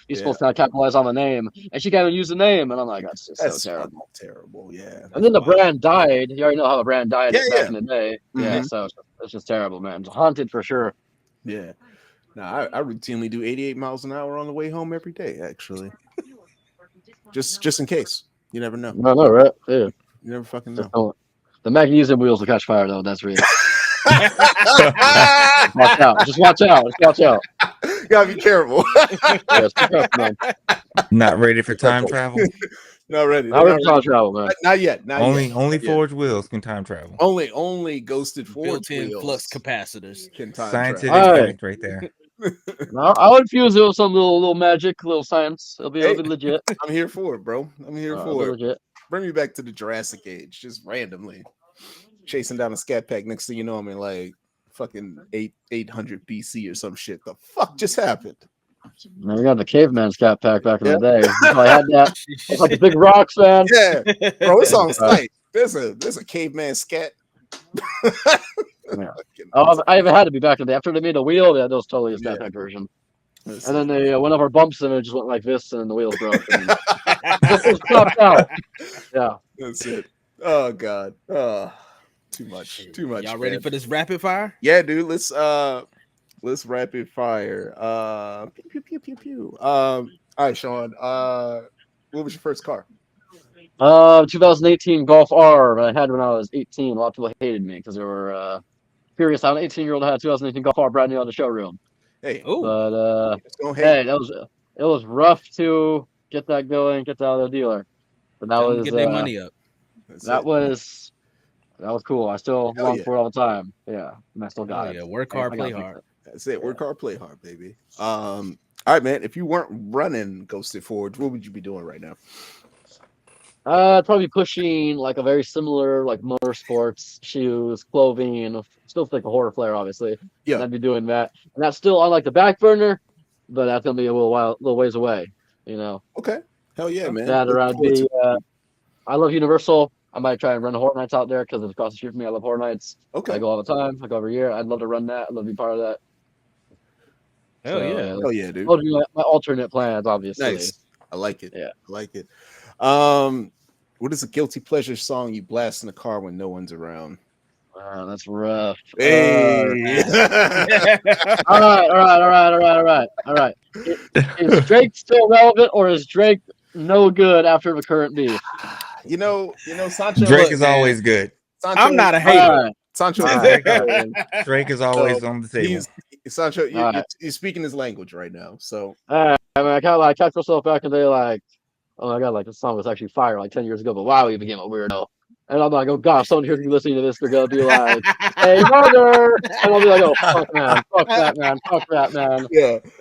You're supposed to capitalize on the name, and she can't even use the name. And I'm like, that's just so terrible. Terrible, yeah. And then the brand died. You already know how the brand died back in the day. Yeah, so it's just terrible, man. It's haunted for sure. Yeah. Nah, I routinely do 88 miles an hour on the way home every day, actually. Just in case. You never know. No, right? Yeah. You never fucking know. The magnesium wheels will catch fire, though. That's real. Watch out. Just watch out. Gotta be careful. Not ready for time travel. Not ready. Not ready for time travel, man. Not yet. Only forged wheels can time travel. Only ghosted forged built-in wheels flux capacitors can time Scientific travel. fact right there. No, I'll infuse it with some little magic, little science. It'll be legit. I'm here for it, bro. I'm here for it. Legit. Bring me back to the Jurassic age, just randomly chasing down a scat pack. Next thing you know, I'm in like fucking 800 BC or some shit. The fuck just happened? Man, we got the caveman scat pack back in the day. I had that. It's like the big rocks, man. Yeah, bro, it sounds nice. There's a caveman scat. I even had to be back in the day. After they made the wheel, that was totally a scat pack version. And then they went over bumps and it just went like this, and the wheels broke. And it stopped out. Yeah, that's it. Oh god. Too much. Y'all ready for this rapid fire? Yeah, dude. Let's rapid fire. Pew, pew, pew, pew, pew. All right, Sean. What was your first car? 2018 Golf R that I had when I was 18. A lot of people hated me because they were curious how an 18-year-old had a 2018 Golf R brand new on the showroom. Hey, but hey, it was rough to get that going, get that out of the dealer. But that was get their money up. That was cool. I still long for it all the time. Yeah, and I still got it. Yeah, work hard, play hard. That's it. Work hard, play hard, baby. All right, man. If you weren't running Ghosted Forge, what would you be doing right now? Probably pushing like a very similar like motorsports shoes, clothing, still like a horror flare, obviously. Yeah, I'd be doing that, and that's still on like the back burner, but that's gonna be a little ways away, you know. Okay, hell yeah, man. That or I'd be. I love Universal. I might try and run Horror Nights out there because it's across the street from me. I love Horror Nights. Okay, I go all the time. I go every year. I'd love to run that. I'd love to be part of that. Hell yeah, dude. Those would be my alternate plans, obviously. Nice. I like it. Yeah, I like it. What is a guilty pleasure song you blast in the car when no one's around? Wow, that's rough. Hey. All right. Is Drake still relevant, or is Drake no good after the current beef? You know, Sancho. Drake is always good. Sancho, I'm not a hater. Sancho. Drake is always on the table. Sancho, you're speaking his language right now. So I mean, I kind of like catch myself back in the day, like, oh my god, like this song was actually fire like 10 years ago, but wow, we became a weirdo. And I'm like, oh gosh, someone here's me listening to this, they're gonna be like, hey mother, and I'll be like, oh fuck that man.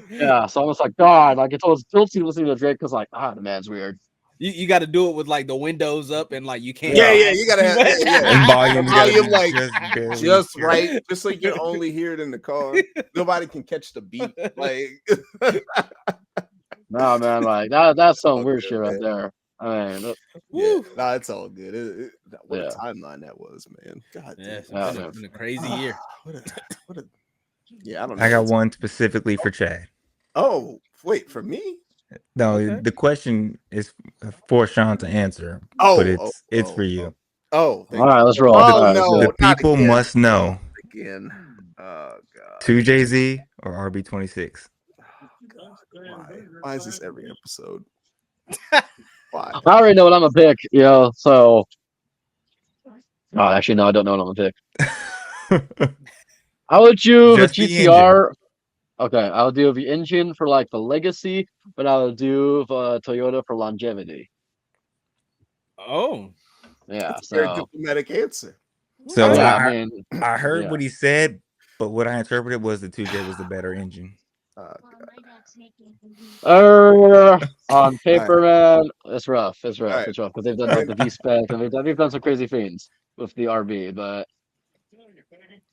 Yeah. So I'm just like, God, like it's always guilty listening to Drake because like, the man's weird. You got to do it with like the windows up and like you can't. Yeah, you gotta have and volume like just right, just so you can only hear it in the car. Nobody can catch the beat. Like, no man, like that's some weird shit right there. I mean, it's all good. What a timeline that was, man. God, it's been a crazy year. What a I don't know. I got one specifically for Chad. Oh, wait, for me? No, Okay. the question is for Sean to answer, but Oh, it's for you. Oh, thank All right, you. let's roll. Oh All right, let's do no, it. The not people again. must know Again. Oh god. 2JZ or RB26. God, why is this every episode? Why? I already know what I'm gonna pick, so. Oh, actually, no, I don't know what I'm gonna pick. I would do the Just the engine. GTR. Okay, I'll do the engine for like the legacy, but I'll do the Toyota for longevity. Oh, Yeah, That's a very so diplomatic answer. So yeah, I, I mean, I heard yeah. what he said, but what I interpreted was the 2J was the better engine. God. On paper, man, it's rough. It's rough. Alright. It's rough because they've done like the V spec and they've done some crazy things with the RB, but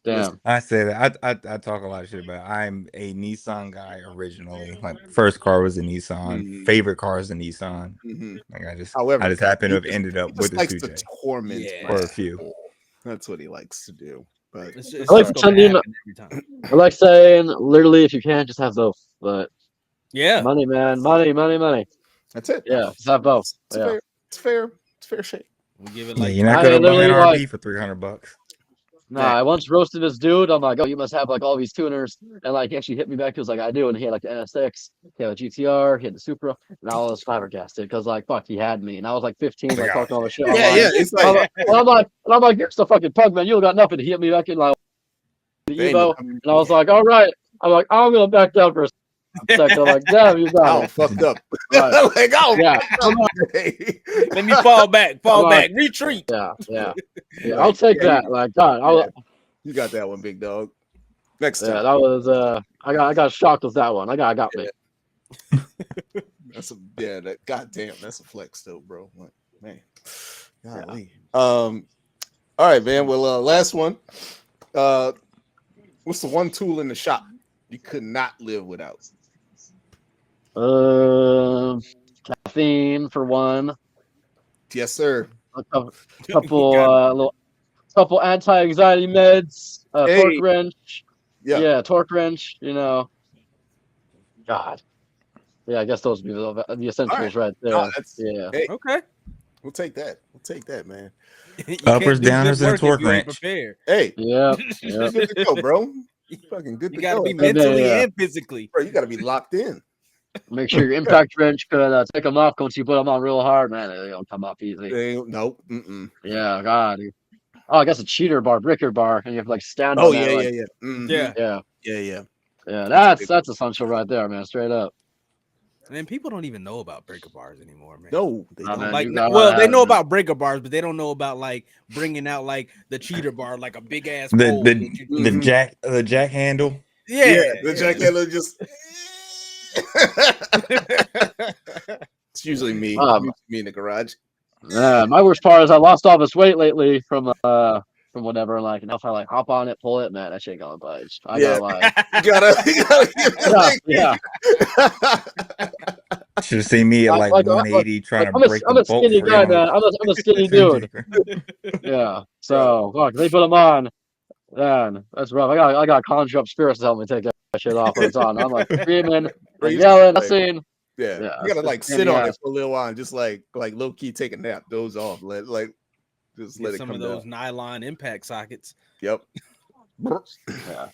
damn. I say that I talk a lot of shit about it. I'm a Nissan guy originally. My first car was a Nissan. Mhm. Favorite car is a Nissan. Mhm. Like I just However, happen to have he ended he up just with the likes to 2J torment Yeah. my for a few. soul. That's what he likes to do. But it's I like just gonna pretending- happen every time. I like saying, literally, if you can, just have both. But Yeah. money, man, money. that's it. Yeah, just have both. It's Yeah. fair. It's fair. It's fair shake. We give it Yeah, like you're not I gonna buy an literally, RB like- for $300. Nah, Yeah. I once roasted this dude. I'm like, oh, you must have like all these tuners, and like he actually hit me back. He was like, I do, and he had like the NSX, he had a GTR, he had the Supra, and I was flabbergasted because like fuck, he had me, and I was like 15, like Yeah. talking all the shit. Yeah, online. yeah. It's I'm like like, you're the fucking pug, man. You don't got nothing. He hit me back in like the they ain't no- Evo, and I was like, all right. I'm like, I'm gonna back down for a second. I'm like, damn, you got oh, it. fucked up. Right. like, oh, Yeah, let me fall back, I'm like- retreat. yeah. I'll take Yeah, that. Like, God, you got that one, big dog. Next yeah, time. that was I got shocked with that one. I got me. That's that goddamn, that's a flex though, bro. Like, man. Golly. All right, man. Well, last one. What's the one tool in the shop you could not live without? Caffeine for one. Yes, sir. A couple anti-anxiety meds. Hey. Torque wrench. Yeah. Yeah, torque wrench. God. Yeah, I guess those would be the essentials right there. No, that's- Yeah. Hey, Okay. we'll take that. We'll take that, man. You Uppers, can't do good downers, and work if torque you ain't wrench. prepared. Hey, Yeah. you're good to go, bro. You fucking good You to gotta go. be Yeah, mentally yeah. and physically. Bro, you gotta be locked in. Make sure your impact wrench could take them off once you put them on real hard, man. They don't come off easy. Nope. Mm-mm. Yeah, God. Oh, I guess a cheater bar, breaker bar, and you have to like stand Oh on that. yeah, like, yeah. Mhm. Yeah. yeah. Yeah. That's essential right there, man. Straight up. And people don't even know about breaker bars anymore, man. No, they Nah, don't. man, Like, you gotta well, they have know it. about breaker bars, but they don't know about like bringing out like the cheater bar, like a big ass The pole. the that you- the Mhm. jack handle. yeah, the jackhammer just. It's usually me. Me in the garage. My worst part is I lost all this weight lately from whatever. Like, now if I like hop on it, pull it, man, that shit gonna budge. I Yeah. gotta like, You gotta yeah. Should have seen me at like Like, 180 trying Like, to break I'm the a bolt skinny free guy, on man. I'm a skinny dude. Yeah. So fuck, they put them on. Man, that's rough. I got conjure up spirits to help me take that shit off when it's on. I'm like screaming, Bro, and you yelling, like- singing. Yeah, Yeah, you gotta it's like just sit on pain it for a little while and just like low key take a nap, doze off, just let Get it some come of those down. nylon impact sockets. Yep. Yeah.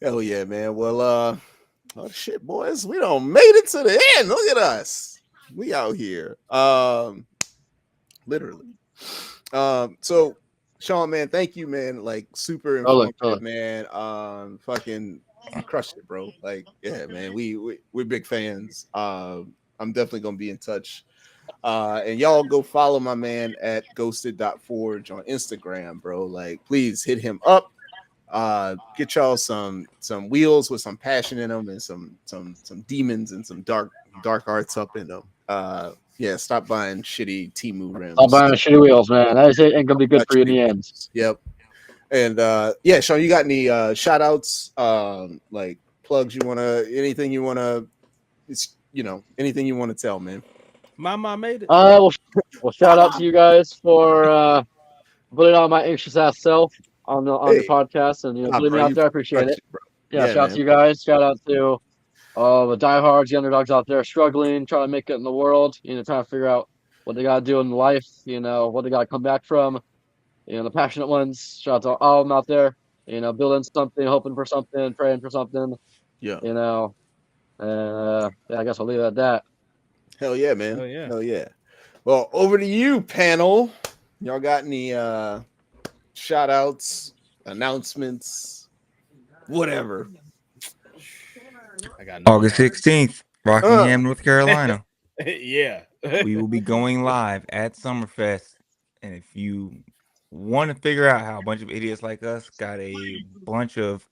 Hell yeah, man. Well, oh shit, boys, we don't made it to the end. Look at us, we out here. Literally. So Sean, man, thank you, man. Like super informative, Totally. man. Fucking crushed it, bro. Like, yeah, man. We're big fans. I'm definitely gonna be in touch. And y'all go follow my man at ghosted.forge on Instagram, bro. Like, please hit him up. Get y'all some wheels with some passion in them and some demons and some dark arts up in them. Yeah, stop buying shitty Temu rims. Stop buying shitty wheels, man. That shit ain't gonna be good for you in the end. Yep. And yeah, Sean, you got any shout outs, like plugs anything you wanna tell, man? Mama made it. Well, shout out to you guys for putting on my anxious ass self on your Hey. podcast, and Nah, putting me bro, out there. I appreciate it. Bro. Yeah, Yeah, shout out man. to you guys. Shout out to all the diehards, the underdogs out there struggling, trying to make it in the world, trying to figure out what they got to do in life, what they got to come back from. The passionate ones, shout out to all of them out there, building something, hoping for something, praying for something, Yeah. Yeah, I guess I'll leave it at that. Hell yeah, man. Oh yeah. Hell yeah. Well, over to you, panel. Y'all got any shout outs, announcements, whatever? I got nothing. August 16th, Rockingham, North Carolina. Yeah. We will be going live at Summerfest. And if you want to figure out how a bunch of idiots like us got a bunch of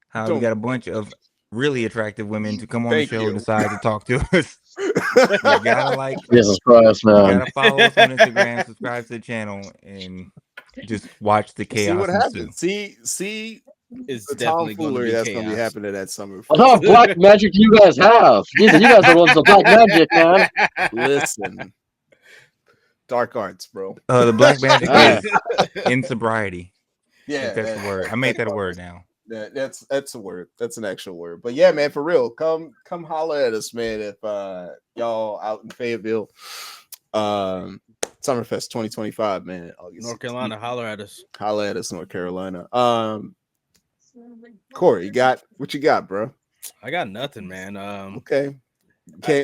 how we got a bunch of really attractive women to come on Thank the show you. and decide to talk to us. You gotta Jesus Christ, you man. gotta follow us on Instagram, subscribe to the channel, and just watch the See what chaos ensue. happens. See It's the definitely going to tomfoolery be that's going to be chaos. happening at Summerfest. What kind of black magic do you guys have? Jesus, you guys are the ones with black magic, man. Listen, dark arts, bro. The black magic Alright. is in sobriety. Yeah, That's the word. I made that a word now. That's a word. That's an actual word. But yeah, man, for real, come holler at us, man. If y'all out in Fayetteville, Summerfest 2025, man. August North 16th. Carolina, holler at us. Holler at us, North Carolina. Corey, what you got, bro? I got nothing, man. Okay.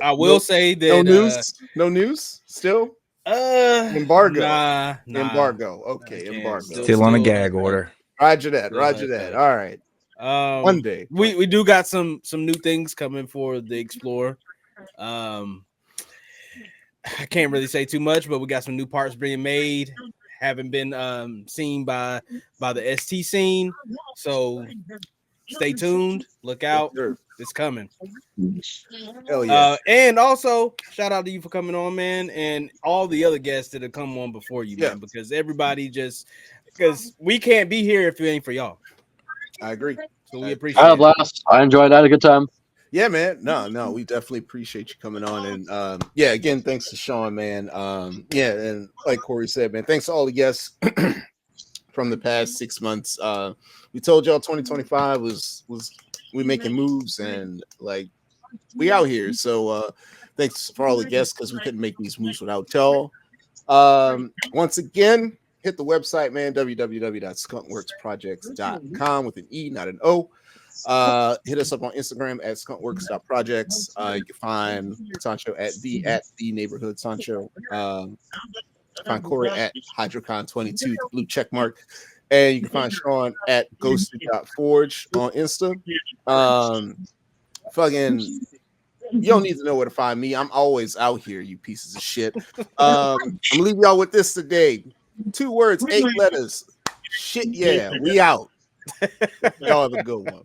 I will say that no news. No news. Still embargo. Nah. Embargo. Okay, I can't. embargo. Still on a gag order. Roger that. Still Roger like that. that. All right. One day. We do got some new things coming for the Explorer. I can't really say too much, but we got some new parts being made. Haven't been seen by the ST scene, so stay tuned. Look out, Sure. it's coming. Hell yeah. And also shout out to you for coming on, man, and all the other guests that have come on before you, Yeah. man, because everybody because we can't be here if it ain't for y'all. I agree. So we I appreciate had a it. blast. I enjoyed that. I had a good time. Yeah, man. No, we definitely appreciate you coming on. And yeah, again, thanks to Sean, man. Yeah, and like Corey said, man, thanks to all the guests from the past 6 months. We told y'all 2025 was we making moves and like we out here. So thanks for all the guests because we couldn't make these moves without y'all. Once again, hit the website, man, www.skunkwerksprojects.com with an E, not an O. Hit us up on Instagram at skunkwerks.projects. You can find Sancho at the neighborhood Sancho. Find Corey at Hydrocon22, the blue check mark. And you can find Sean at ghosted.forge on Insta. Fucking, you don't need to know where to find me. I'm always out here, you pieces of shit. I'm gonna leave y'all with this today. 2 words, 8 letters. Shit, yeah, we out. Y'all have a good one.